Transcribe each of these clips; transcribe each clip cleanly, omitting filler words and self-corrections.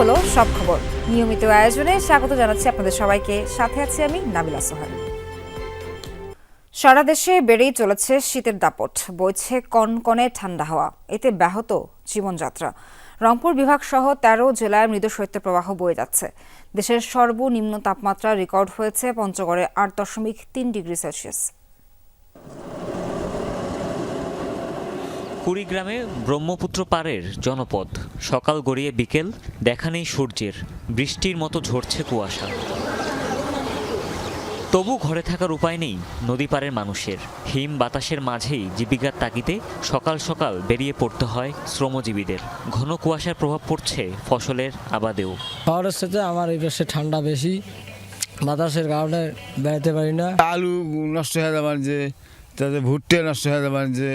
হলো সব খবর নিয়মিত আয়োজনে স্বাগত জানাচ্ছি আপনাদের সবাইকে। সাথে আছি আমি নাবিলা সোহান। সারা দেশে বেড়েই চলেছে শীতের দাপট, বইছে কনকনে ঠান্ডা হাওয়া, এতে ব্যাহত জীবনযাত্রা। রংপুর বিভাগ সহ ১৩ জেলায় মৃদু শৈত্যপ্রবাহ বয়ে যাচ্ছে। দেশের সর্বনিম্ন তাপমাত্রা রেকর্ড হয়েছে পঞ্চগড়ে ৮.৩ ডিগ্রি সেলসিয়াস। কুড়িগ্রামে ব্রহ্মপুত্র পাড়ের জনপদ, সকাল গড়িয়ে বিকেল, দেখা নেই সূর্যের, বৃষ্টির মতো ঝরছে কুয়াশা। তবু ঘরে থাকার উপায় নেই নদী পাড়ের মানুষের। হিম বাতাসের মাঝেই জীবিকার তাগিদে সকাল সকাল বেরিয়ে পড়তে হয় শ্রমজীবীদের। ঘন কুয়াশার প্রভাব পড়ছে ফসলের আবাদেও। শহরের সাথে আমার এই পাশে ঠান্ডা বেশি, বাতাসের কারণে বেড়াতে পারি না। আলু নষ্ট হয়ে যাবার যে, তাদের ভুট্টে নষ্ট হয়ে যাবার যে,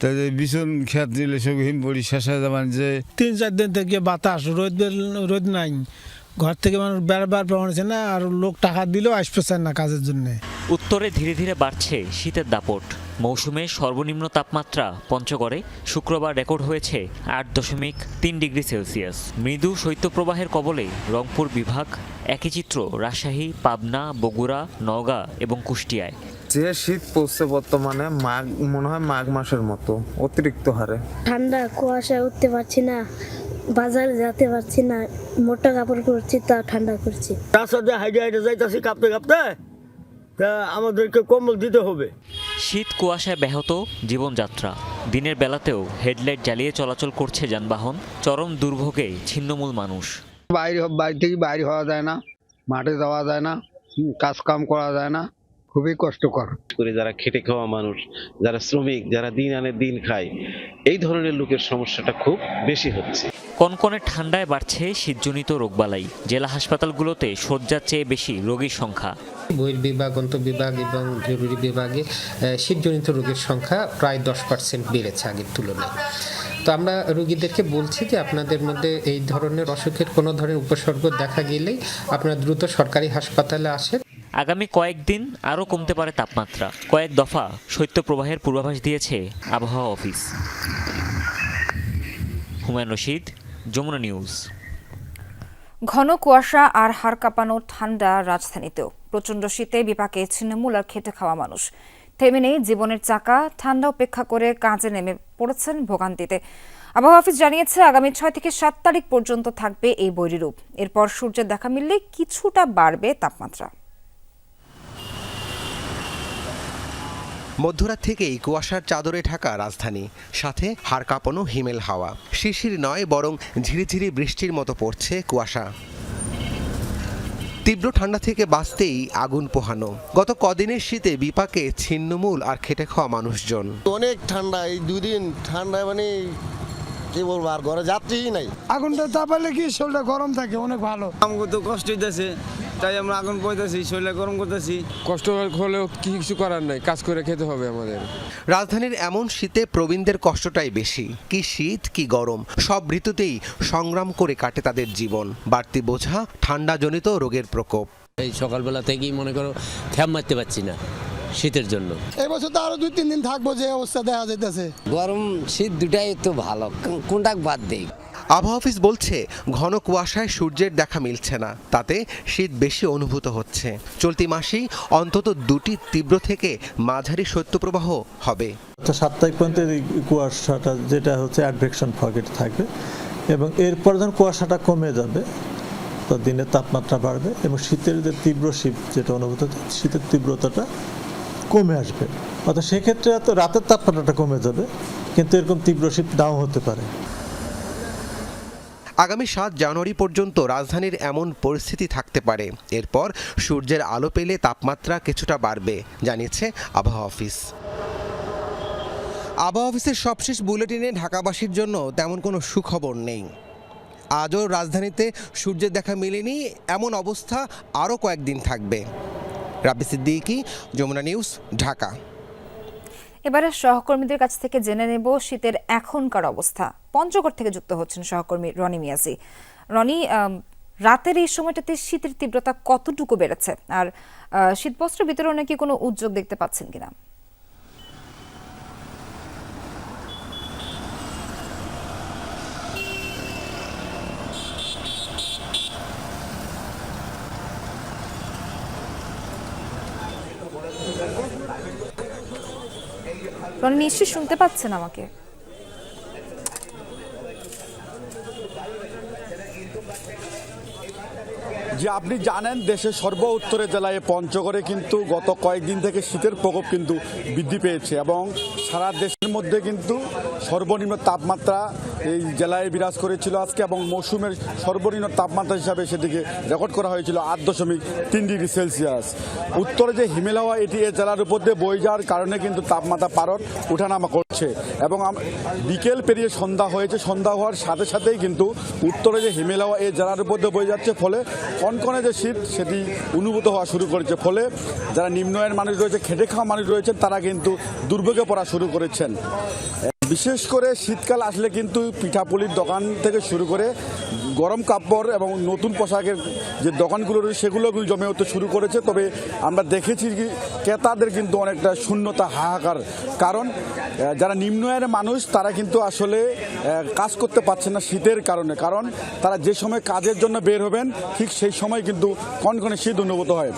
তাদের বিছন খেত দিলে সব হিম পড়ি শেষ হয়ে যাবার যে। ৩-৪ দিন থেকে বাতাস, রোদ নাই, ঘর থেকে মানুষ বেড়াবার পারছে না, আর লোক টাকা দিলেও আসতেছে না কাজের জন্য। উত্তরে ধীরে ধীরে বাড়ছে শীতের দাপট। মৌসুমে সর্বনিম্ন তাপমাত্রা পঞ্চগড়ে শুক্রবার রেকর্ড হয়েছে ৮.৩ ডিগ্রি সেলসিয়াস। মৃদু শৈত্যপ্রবাহের কবলে রংপুর বিভাগ, একই চিত্র রাজশাহী, পাবনা, বগুড়া, নওগাঁ এবং কুষ্টিয়ায়। যে শীত পড়ছে বর্তমানে, মনে হয় মাঘ মাসের মতো অতিরিক্ত হারে ঠান্ডা, কুয়াশায় উঠতে পারছি না, বাজারে যেতে পারছি না, মোটা কাপড় পরছি তা ঠান্ডা করছি। রাস্তাতে হাইটে হাইটে যাইতেছি কাঁপতে কাঁপতে, তা আমাদেরকে কম্বল দিতে হবে। শীত কুয়াশায় ব্যাহত জীবনযাত্রা। দিনের বেলাতেও হেডলাইট জ্বালিয়ে চলাচল করছে যানবাহন। চরম দুর্ভোগে ছিন্নমূল মানুষ। বাড়ি থেকে বাইরে হওয়া যায় না, মাঠে যাওয়া যায় না, কাজ কাম করা যায় না, খুবই কষ্টকর করে। যারা খেটে খাওয়া মানুষ, যারা শ্রমিক, যারা দিন আনে দিন খায়, এই ধরনের লোকের সমস্যাটা খুব বেশি হচ্ছে। কনকনে ঠান্ডায় বাড়ছে শীতজনিত রোগবালাই। জেলা হাসপাতালগুলোতে শয্যার চেয়ে বেশি রোগীর সংখ্যা। বহির্বিভাগ, অন্তর্বিভাগ এবং জরুরি বিভাগে শীতজনিত রোগীর সংখ্যা প্রায় 10% বেড়েছে আগের তুলনায়। তো আমরা রোগীদেরকে বলছি যে আপনাদের মধ্যে এই ধরনের অসুখের কোনো ধরনের উপসর্গ দেখা গেলেই আপনারা দ্রুত সরকারি হাসপাতালে আসেন। আগামী কয়েকদিন আরও কমতে পারে তাপমাত্রা। কয়েক দফা শৈত্যপ্রবাহের পূর্বাভাস দিয়েছে আবহাওয়া অফিস। হুমায়ুন রশিদ, যমুনা নিউজ। ঘন কুয়াশা আর হাড় কাঁপানো ঠান্ডা রাজধানীতেও। প্রচণ্ড শীতে বিপাকে ছিন্নমূল আর খেটে খাওয়া মানুষ। থেমে নেই জীবনের চাকা, ঠান্ডা উপেক্ষা করে কাজে নেমে পড়েছেন ভোগান্তিতে। আবহাওয়া অফিস জানিয়েছে আগামী ৬ থেকে ৭ তারিখ পর্যন্ত থাকবে এই বৈরিরূপ। এরপর সূর্যের দেখা মিললে কিছুটা বাড়বে তাপমাত্রা। মধ্যরাত থেকেই কুয়াশার চাদরে ঢাকা রাজধানী, সাথে হাড় কাঁপানো হিমেল হাওয়া। শিশির নয়, বরং ঝিরিঝিরি বৃষ্টির মতো পড়ছে কুয়াশা। তীব্র ঠান্ডা থেকে বাঁচতেই আগুন পোহানো। গত কদিনের শীতে বিপাকে ছিন্নমূল আর খেটে খাওয়া মানুষজন। অনেক ঠান্ডা, এই দুদিন ঠান্ডায় মানে কি বলবো, আর ঘরে যাত্রী নাই। আগুনটা চাপালে কি শরীরটা গরম থাকে, অনেক ভালো। আমাকে তো কষ্ট হইতেছে, তাই আমরা আগুন পড়তেছি, শরীরে গরম করতেছি। কষ্ট হলেও কিছু করার নাই, কাজ করে খেতে হবে আমাদের। রাজধানীর এমন শীতে প্রবীণদের কষ্টটাই বেশি। কি শীত কি গরম, সব ঋতুতেই সংগ্রাম করে কাটে তাদের জীবন। বাড়তি বোঝা, ঠান্ডাজনিত রোগের প্রকোপ। এই সকালবেলা থেকেই মনে করো খ্যাম মারতে পারছি না শীতের জন্য। এই বছর তো আরো 2-3 দিন থাকবো, যে অবস্থা দেখা যাইতেছে। গরম শীত দুটাই তো ভালো, কোনটা বাদ দেই। আবহাওয়া অফিস বলছে ঘন কুয়াশায় সূর্যের দেখা মিলছে না, তাতে শীত বেশি অনুভূত হচ্ছে। চলতি মাসেই অন্তত 2টি তীব্র থেকে মাঝারি শৈত্যপ্রবাহ হবে। 7 তারিখ পর্যন্ত কুয়াশাটা যেটা হচ্ছে অ্যাডভেকশন ফগেট থাকবে, এবং এরপর যখন কুয়াশাটা কমে যাবে তো দিনের তাপমাত্রা বাড়বে এবং শীতের যে তীব্র শীত যেটা অনুভূত হচ্ছে, শীতের তীব্রতাটা কমে আসবে। অর্থাৎ সেক্ষেত্রে তো রাতের তাপমাত্রাটা কমে যাবে, কিন্তু এরকম তীব্র শীত নাও হতে পারে। আগামী 7 জানুয়ারি পর্যন্ত রাজধানীর এমন পরিস্থিতি থাকতে পারে। এরপর সূর্যের আলো পেলে তাপমাত্রা কিছুটা বাড়বে, জানিয়েছে আবহাওয়া অফিস। আবহাওয়া অফিসের সবশেষ বুলেটিনে ঢাকাবাসীর জন্য তেমন কোনো সুখবর নেই। আজও রাজধানীতে সূর্যের দেখা মেলেনি, এমন অবস্থা আরও কয়েকদিন থাকবে। রাব্বি সিদ্দিকী, যমুনা নিউজ, ঢাকা। এবারে সহকর্মীদের কাছ থেকে জেনে নেব শীতের এখনকার অবস্থা। পঞ্চগড় থেকে যুক্ত হচ্ছেন সহকর্মী রনি মিয়াজি। রনি, রাতের এই সময়টাতে শীতের তীব্রতা কতটুকু বেড়েছে, আর শীতবস্ত্র বিতরণে কি কোনো উদ্যোগ দেখতে পাচ্ছেন কিনা? রনি নিশ্চয়ই শুনতে পাচ্ছেন আমাকে? যে আপনি জানেন দেশের সর্ব উত্তরের জেলায় পঞ্চগড়ে কিন্তু গত কয়েকদিন থেকে শীতের প্রকোপ কিন্তু বৃদ্ধি পেয়েছে এবং সারা দেশের মধ্যে কিন্তু সর্বনিম্ন তাপমাত্রা এই জেলায় বিরাজ করেছিল আজকে, এবং মৌসুমের সর্বনিম্ন তাপমাত্রা হিসাবে সেদিকে রেকর্ড করা হয়েছিল 8.3 ডিগ্রি সেলসিয়াস। উত্তরে যে হিমেলয় এটি এই জেলার উপর দিয়ে বয়ে যাওয়ার কারণে কিন্তু তাপমাত্রা পারদ ওঠানামা করছে এবং বিকেল পেরিয়ে সন্ধ্যা হয়েছে, সন্ধ্যা হওয়ার সাথে সাথেই কিন্তু উত্তরে যে হিমেলয় এই জেলার উপর দিয়ে বয়ে যাচ্ছে, ফলে কনকনে যে শীত সেটি অনুভূত হওয়া শুরু করেছে। ফলে যারা নিম্ন আয়ের মানুষ রয়েছে, খেটে খাওয়া মানুষ রয়েছেন, তারা কিন্তু দুর্ভোগে পড়া শুরু করেছেন। বিশেষ করে শীতকাল আসলে কিন্তু পিঠাপুলির দোকান থেকে শুরু করে গরম কাপড় এবং নতুন পোশাকের যে দোকানগুলো রয়েছে সেগুলো জমে উঠতে শুরু করেছে। তবে আমরা দেখেছি কি ক্রেতাদের কিন্তু অনেকটা শূন্যতা, হাহাকার। কারণ যারা নিম্ন আয়ের মানুষ তারা কিন্তু আসলে কাজ করতে পারছেন না শীতের কারণে। কারণ তারা যে সময় কাজের জন্য বের হবেন ঠিক সেই সময় কিন্তু কনকনে শীত অনুভূত হয়।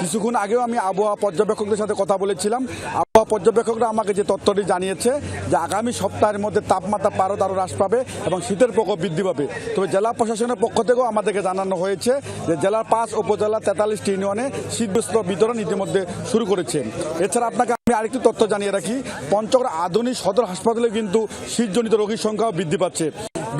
কিছুক্ষণ আগেও আমি আবহাওয়া পর্যবেক্ষকদের সাথে কথা বলেছিলাম। আবহাওয়া পর্যবেক্ষকরা আমাকে যে তথ্যটি জানিয়েছে যে আগামী সপ্তাহের মধ্যে তাপমাত্রা পারদ আরও হ্রাস পাবে এবং শীতের প্রকোপ বৃদ্ধি পাবে। তবে জেলা প্রশাসনের পক্ষ থেকেও আমাদেরকে জানানো হয়েছে যে জেলার 5 উপজেলা 43টি ইউনিয়নে শীতবস্ত্র বিতরণ ইতিমধ্যে শুরু করেছে। এছাড়া আপনাকে আমি আরেকটি তথ্য জানিয়ে রাখি, পঞ্চগড় আধুনিক সদর হাসপাতালে কিন্তু শীতজনিত রোগীর সংখ্যাও বৃদ্ধি পাচ্ছে।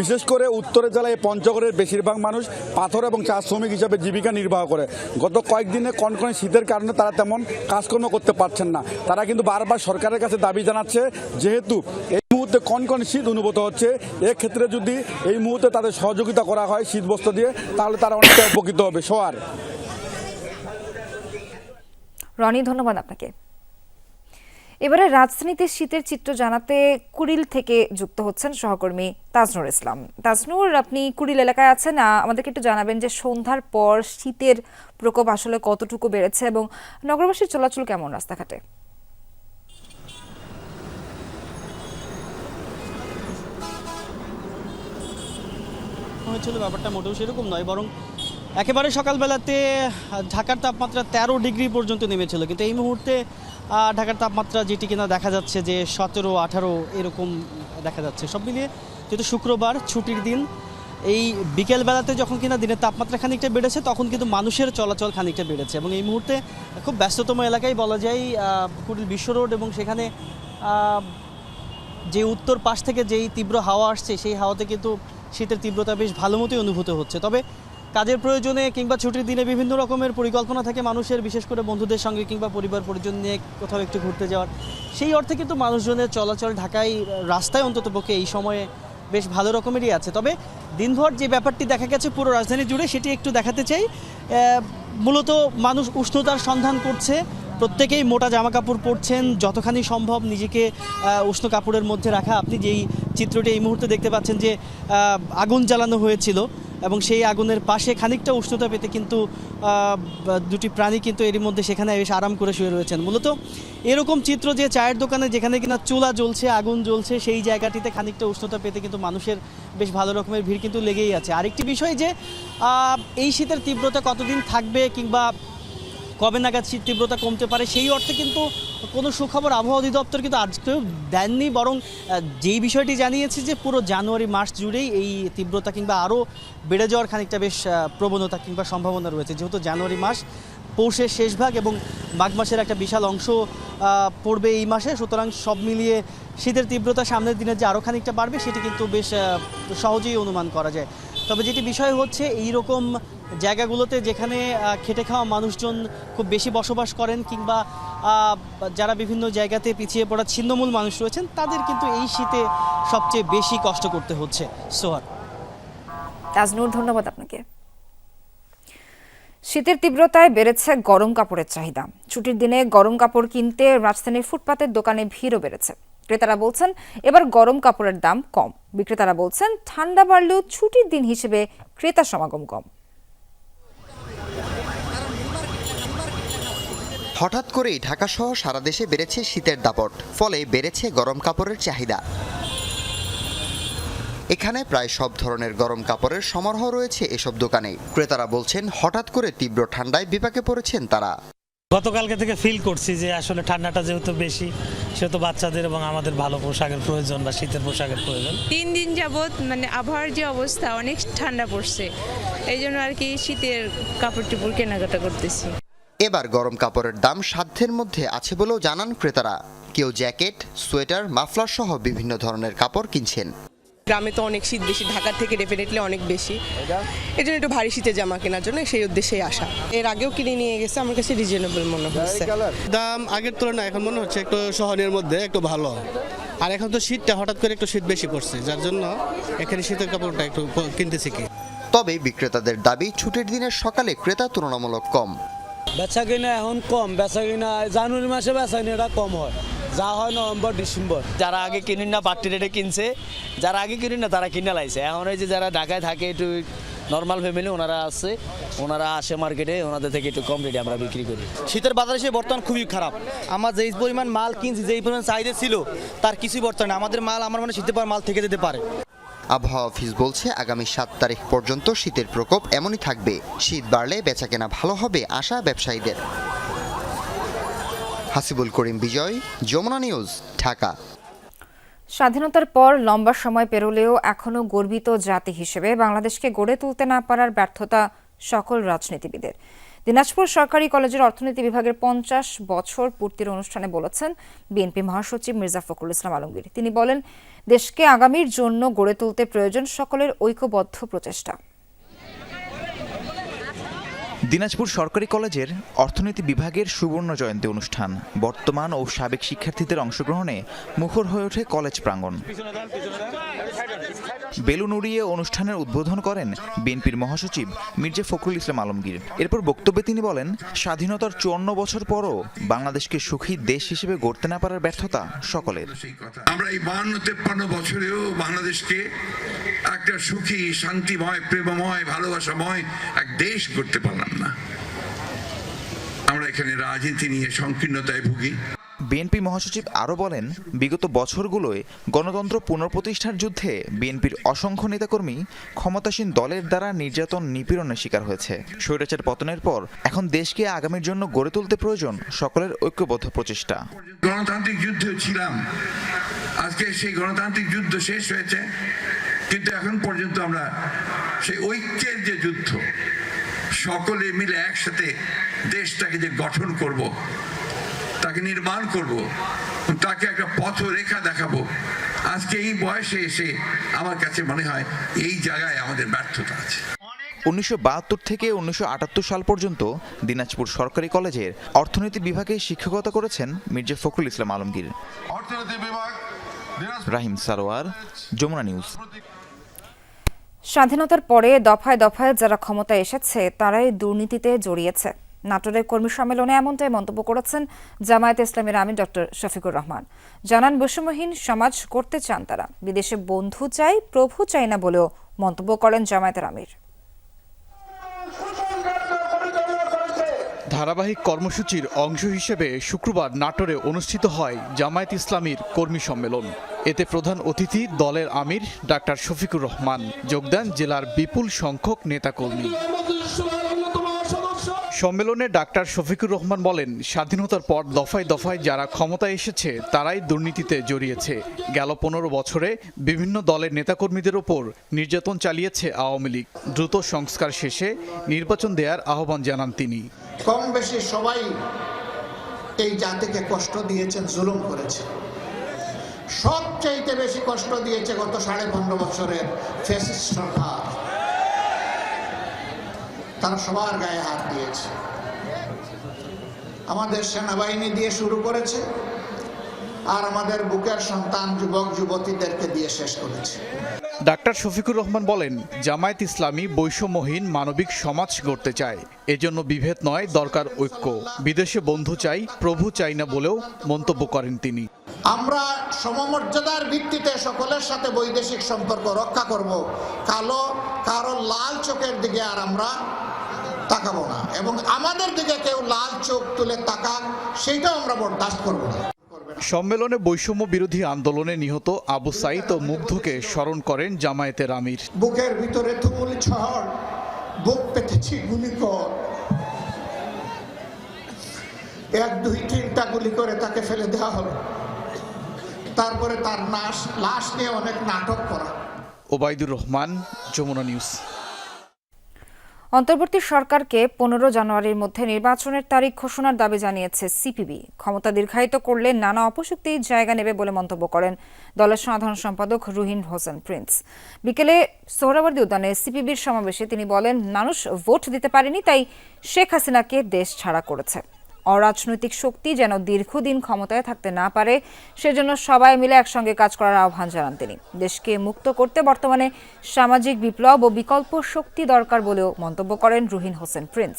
বিশেষ করে উত্তরের জেলায় পঞ্চগড়ের বেশিরভাগ মানুষ পাথর এবং চা শ্রমিক হিসাবে জীবিকা নির্বাহ করে। গত কয়েকদিনে কনকনে শীতের কারণে তারা তেমন কাজকর্ম করতে পারছেন না। তারা কিন্তু বারবার সরকারের কাছে দাবি জানাচ্ছে, যেহেতু এই মুহূর্তে কনকনে শীত অনুভূত হচ্ছে, এক্ষেত্রে যদি এই মুহূর্তে তাদের সহযোগিতা করা হয় শীতবস্ত্র দিয়ে, তাহলে তারা অনেকটা উপকৃত হবে। সোয়ার। রনি, ধন্যবাদ আপনাকে। এবারে রাজধানীতে শীতের চিত্র জানাতে কুড়িল থেকে যুক্ত হচ্ছেন সহকর্মী তাজনুর ইসলাম। তাজনুর, আপনি কুড়িল এলাকায় আছেন, আমাদেরকে একটু জানাবেন যে সন্ধ্যার পর শীতের প্রকোপ আসলে কতটুকু বেড়েছে এবং নগরবাসীর চলাচল কেমন রাস্তাঘাটে? হয়েছিল ব্যাপারটা মোটেও সেরকম নয়, বরং একেবারে সকালবেলাতে ঢাকার তাপমাত্রা 13 ডিগ্রি পর্যন্ত নেমেছিল, কিন্তু এই মুহূর্তে ঢাকার তাপমাত্রা যেটি কিনা দেখা যাচ্ছে যে 17-18 এরকম দেখা যাচ্ছে। সব মিলিয়ে যেহেতু শুক্রবার ছুটির দিন, এই বিকেলবেলাতে যখন কিনা দিনের তাপমাত্রা খানিকটা বেড়েছে তখন কিন্তু মানুষের চলাচল খানিকটা বেড়েছে এবং এই মুহূর্তে খুব ব্যস্ততম এলাকায় বলা যায় কুড়িল বিশ্ব রোড, এবং সেখানে যে উত্তর পাশ থেকে যেই তীব্র হাওয়া আসছে সেই হাওয়াতে কিন্তু শীতের তীব্রতা বেশ ভালো মতোই অনুভূত হচ্ছে। তবে কাজের প্রয়োজনে কিংবা ছুটির দিনে বিভিন্ন রকমের পরিকল্পনা থাকে মানুষের, বিশেষ করে বন্ধুদের সঙ্গে কিংবা পরিবার পরিজন নিয়ে কোথাও একটু ঘুরতে যাওয়ার, সেই অর্থে কিন্তু মানুষজনের চলাচল ঢাকায় রাস্তায় অন্ততপক্ষে এই সময়ে বেশ ভালো রকমেরই আছে। তবে দিনভর যে ব্যাপারটি দেখা গেছে পুরো রাজধানী জুড়ে সেটি একটু দেখাতে চাই। মূলত মানুষ উষ্ণতার সন্ধান করছে, প্রত্যেকেই মোটা জামা কাপড় পরছেন, যতখানি সম্ভব নিজেকে উষ্ণ কাপড়ের মধ্যে রাখা। আপনি যেই চিত্রটি এই মুহূর্তে দেখতে পাচ্ছেন যে আগুন জ্বালানো হয়েছিল এবং সেই আগুনের পাশে খানিকটা উষ্ণতা পেতে কিন্তু দুটি প্রাণী কিন্তু এরই মধ্যে সেখানে বেশ আরাম করে শুয়ে রয়েছেন। মূলত এরকম চিত্র যে চায়ের দোকানে যেখানে কিনা চুলা জ্বলছে, আগুন জ্বলছে, সেই জায়গাটিতে খানিকটা উষ্ণতা পেতে কিন্তু মানুষের বেশ ভালো রকমের ভিড় কিন্তু লেগেই আছে। আরেকটি বিষয় যে এই শীতের তীব্রতা কতদিন থাকবে কিংবা কবে নাগাদ শীত তীব্রতা কমতে পারে সেই অর্থে কিন্তু কোনো সুখবর আবহাওয়া অধিদপ্তর কিন্তু আজকেও দেননি, বরং যেই বিষয়টি জানিয়েছে যে পুরো জানুয়ারি মাস জুড়েই এই তীব্রতা কিংবা আরও বেড়ে যাওয়ার খানিকটা বেশ প্রবণতা কিংবা সম্ভাবনা রয়েছে। যেহেতু জানুয়ারি মাস পৌষের শেষ ভাগ এবং মাঘ মাসের একটা বিশাল অংশ পড়বে এই মাসে, সুতরাং সব মিলিয়ে শীতের তীব্রতা সামনের দিনে যে আরও খানিকটা বাড়বে সেটি কিন্তু বেশ সহজেই অনুমান করা যায়। তবে যেটি বিষয় হচ্ছে এই রকম জায়গাগুলোতে যেখানে খেটে খাওয়া মানুষজন খুব বেশি বসবাস করেন কিংবা যারা বিভিন্ন জায়গাতে পিছিয়ে পড়া ছিন্নমূল মানুষ রয়েছেন, তাদের কিন্তু এই শীতে সবচেয়ে বেশি কষ্ট করতে হচ্ছে। সোহার। তাজনুর, ধন্যবাদ আপনাকে। শীতের তীব্রতায় বেড়েছে গরম কাপড়ের চাহিদা। ছুটির দিনে গরম কাপড় কিনতে রাজধানীর ফুটপাতের দোকানে ভিড়ও বেড়েছে। ক্রেতারা বলছেন এবার গরম কাপড়ের দাম কম, বিক্রেতারা বলছেন ঠান্ডা বাড়লেও ছুটির দিন হিসেবে ক্রেতা সমাগম কম। হঠাৎ করেই ঢাকাসহ সারা দেশে বেড়েছে শীতের দাপট, ফলে বেড়েছে গরম কাপড়ের চাহিদা। এখানে প্রায় সব ধরনের গরম কাপড়ের সমারোহ রয়েছে এসব দোকানে। ক্রেতারা বলছেন হঠাৎ করে তীব্র ঠান্ডায় বিপাকে পড়েছেন তারা। গতকালকে থেকে ফিল করছি যে আসলে ঠান্ডাটা যেহেতু বেশি, সে তো বাচ্চাদের এবং আমাদের ভালো পোশাকের প্রয়োজন বা শীতের পোশাকের প্রয়োজন। 3 দিন যাবত মানে আবহাওয়ার যে অবস্থা অনেক ঠান্ডা পড়ছে, এই জন্য আর কি শীতের কাপড় চোপড় কেনাকাটা করতেছি। এবার গরম কাপড়ের দাম সাধ্যের মধ্যে আছে বলেও জানান ক্রেতারা। কেউ জ্যাকেট, সোয়েটার, মাফলার সহ বিভিন্ন ধরনের কাপড় কিনছেন। গ্রামে তো অনেক শীত বেশি, ঢাকার থেকে ডেফিনেটলি অনেক বেশি, এই জন্য একটু ভারী শীতের জামা কেনার জন্য সেই উদ্দেশ্যেই আসা। এর আগেও কিনে নিয়ে গেছে, আমার কাছে রিজনেবল মনে হচ্ছে। দাম আগের তুলনায় এখন মনে হচ্ছে একটু সহনীয়ের মধ্যে একটু ভালো। আর এখন তো শীতটা হঠাৎ করে একটু শীত বেশি পড়ছে, যার জন্য এখানে শীতের কাপড়টা একটু কিনতেছি কি। তবে বিক্রেতাদের দাবি ছুটির দিনের সকালে ক্রেতা তুলনামূলক কম। বেচা কিনা এখন কম, বেচা কিনা জানুয়ারি মাসে বেচা কিনাটা কম হয়, যা হয় নভেম্বর ডিসেম্বর। যারা আগে কিনুন না বাড়তি রেটে কিনছে, যারা আগে কিনুন না তারা কিনে লাইছে। এখন এই যে যারা ঢাকায় থাকে একটু নর্মাল ফ্যামিলি ওনারা আছে, ওনারা আসে মার্কেটে, ওনাদের থেকে একটু কম রেটে আমরা বিক্রি করি। শীতের বাজার এসে বর্তমান খুবই খারাপ। আমার যেই পরিমাণ মাল কিনছি, যেই পরিমাণ চাহিদা ছিল তার কিছুই বর্তমানে আমাদের মাল আমার মানে শীতের পর মাল থেকে যেতে পারে। আবহাওয়া অফিস বলছে আগামী 7 তারিখ পর্যন্ত শীতের প্রকোপ এমনই থাকবে। শীত বাড়লে বেচাকেনা ভালো হবে আশা ব্যবসায়ীদের। হাসিবুল করিম বিজয়, যমুনা নিউজ, ঢাকা। স্বাধীনতার পর লম্বা সময় পেরোলেও এখনও গর্বিত জাতি হিসেবে বাংলাদেশকে গড়ে তুলতে না পারার ব্যর্থতা সকল রাজনীতিবিদের। দিনাজপুর সরকারি কলেজের অর্থনীতি বিভাগের 50 বছর পূর্তির অনুষ্ঠানে বলেছেন বিএনপি মহাসচিব মির্জা ফখরুল ইসলাম আলমগীর। তিনি বলেন, দেশকে আগামীর জন্য গড়ে তুলতে প্রয়োজন সকলের ঐক্যবদ্ধ প্রচেষ্টা। দিনাজপুর সরকারি কলেজের অর্থনীতি বিভাগের সুবর্ণ জয়ন্তী অনুষ্ঠান বর্তমান ও সাবেক শিক্ষার্থীদের অংশগ্রহণে মুখর হয়ে ওঠে কলেজ প্রাঙ্গণ। বেলুন উড়িয়ে অনুষ্ঠানের উদ্বোধন করেন বিএনপির মহাসচিব মির্জা ফখরুল ইসলাম আলমগীর। এরপর বক্তব্যে তিনি বলেন, স্বাধীনতার 54 বছর পরও বাংলাদেশকে সুখী দেশ হিসেবে গড়তে না পারার ব্যর্থতা সকলের। আমরা এই 52-53 বছরেও বাংলাদেশকে একটা সুখী, শান্তিময়, প্রেমময়, ভালোবাসাময় এক দেশ গড়তে পারলাম না। আমরা এখানে রাজনীতি নিয়ে সংকীর্ণতায় ভুগি। বিএনপি মহাসচিব আরও বলেন, বিগত বছরগুলোয় গণতন্ত্র পুনঃপ্রতিষ্ঠার যুদ্ধে বিএনপির অসংখ্য নেতাকর্মী ক্ষমতাসীন দলের দ্বারা নির্যাতন, নিপীড়নের শিকার হয়েছে। স্বৈরাচার পতনের পর এখন দেশকে আগামীর জন্য গড়ে তুলতে প্রয়োজন সকলের ঐক্যবদ্ধ প্রচেষ্টা। গণতান্ত্রিক যুদ্ধে ছিলাম, আজকে সেই গণতান্ত্রিক যুদ্ধ শেষ হয়েছে, কিন্তু এখন পর্যন্ত আমরা সেই ঐক্যের যে যুদ্ধ, সকলে মিলে একসাথে দেশটাকে যে গঠন করব, তাকে নির্মাণ করব, তাকে একটা পথরেখা দেখাবো, আজকে এই বয়সে এসে আমার কাছে মনে হয় এই জায়গায় আমাদের ব্যর্থতা আছে। 1972 থেকে 1978 সাল পর্যন্ত দিনাজপুর সরকারি কলেজের অর্থনীতি বিভাগে শিক্ষকতা করেছেন মির্জা ফখরুল ইসলাম আলমগীর। রাহিম সারোয়ার, যমুনা নিউজ। স্বাধীনতার পরে দফায় দফায় যারা ক্ষমতায় এসেছে তারাই দুর্নীতিতে জড়িয়েছে। নাটোরের কর্মী সম্মেলনে এমনটাই মন্তব্য করেছেন জামায়াতে ইসলামীর আমির ডক্টর শফিকুর রহমান। জানান, বৈষম্যহীন সমাজ করতে চান তারা, বিদেশে বন্ধু চাই, প্রভু চাই না বলেও মন্তব্য করেন জামায়াতের আমির। ধারাবাহিক কর্মসূচির অংশ হিসেবে শুক্রবার নাটোরে অনুষ্ঠিত হয় জামায়াত ইসলামীর কর্মী সম্মেলন। এতে প্রধান অতিথি দলের আমির ডাক্তার শফিকুর রহমান, যোগ দেন জেলার বিপুল সংখ্যক নেতাকর্মী। সম্মেলনে ডাক্তার শফিকুর রহমান বলেন, স্বাধীনতার পর দফায় দফায় যারা ক্ষমতায় এসেছে তারাই দুর্নীতিতে জড়িয়েছে। গেল 15 বছরে বিভিন্ন দলের নেতাকর্মীদের ওপর নির্যাতন চালিয়েছে আওয়ামী লীগ। দ্রুত সংস্কার শেষে নির্বাচন দেওয়ার আহ্বান জানান তিনি। কম বেশি সবাই এই জাতিকে কষ্ট দিয়েছেন, জুলুম করেছে। সবচাইতে বেশি কষ্ট দিয়েছে গত 15.5 বছরের ফ্যাসিস্ট সরকার। তারা সবার গায়ে হাত দিয়েছে, আমাদের সেনাবাহিনী দিয়ে শুরু করেছে, আর আমাদের বুকের সন্তান যুবক যুবতীদেরকে দিয়ে শেষ করেছে। ডাক্তার শফিকুর রহমান বলেন, জামায়াত ইসলামী বৈষম্যহীন মানবিক সমাজ গড়তে চায়, এজন্য বিভেদ নয়, দরকার ঐক্য। বিদেশে বন্ধু চাই, প্রভু চাই না বলেও মন্তব্য করেন তিনি। আমরা সমমর্যাদার ভিত্তিতে সকলের সাথে বৈদেশিক সম্পর্ক রক্ষা করব, কারো লাল চোখের দিকে আর আমরা তাকাবো না, এবং আমাদের দিকে কেউ লাল চোখ তুলে তাকাক সেইটাও আমরা বরদাস্ত করব না। সম্মেলনে বৈষম্য বিরোধী আন্দোলনে নিহত আবু সাইদ ও মুগ্ধকে স্মরণ করেন জামায়াতের আমির। বুকের ভিতরে তুমুল ঝড়, বুক পেতেছি গুলি কর, 1, 2, 3টা গুলি করে তাকে ফেলে দেওয়া হলো। তারপরে তার লাশ নিয়ে অনেক নাটক করা। ওবায়দুর রহমান, যমুনা নিউজ। অন্তর্বর্তী সরকারকে 15 জানুয়ারির মধ্যে নির্বাচনের তারিখ ঘোষণার দাবি জানিয়েছে সিপিবি। ক্ষমতা দীর্ঘায়িত করলে নানা অপশক্তি জায়গা নেবে বলে মন্তব্য করেন দলের সাধারণ সম্পাদক রুহিন হোসেন প্রিন্স। বিকেলে সোহরাওয়ার্দী উদ্যানে সিপিবির সমাবেশে তিনি বলেন, মানুষ ভোট দিতে পারেনি, তাই শেখ হাসিনাকে দেশ ছাড়া করেছে। অরাজনৈতিক শক্তি যেন দীর্ঘদিন ক্ষমতায় থাকতে না পারে, সেজন্য সবাই মিলে একসঙ্গে কাজ করার আহ্বান জানান তিনি। দেশকে মুক্ত করতে বর্তমানে সামাজিক বিপ্লব ও বিকল্প শক্তি দরকার বলেও মন্তব্য করেন রুহিন হোসেন প্রিন্স।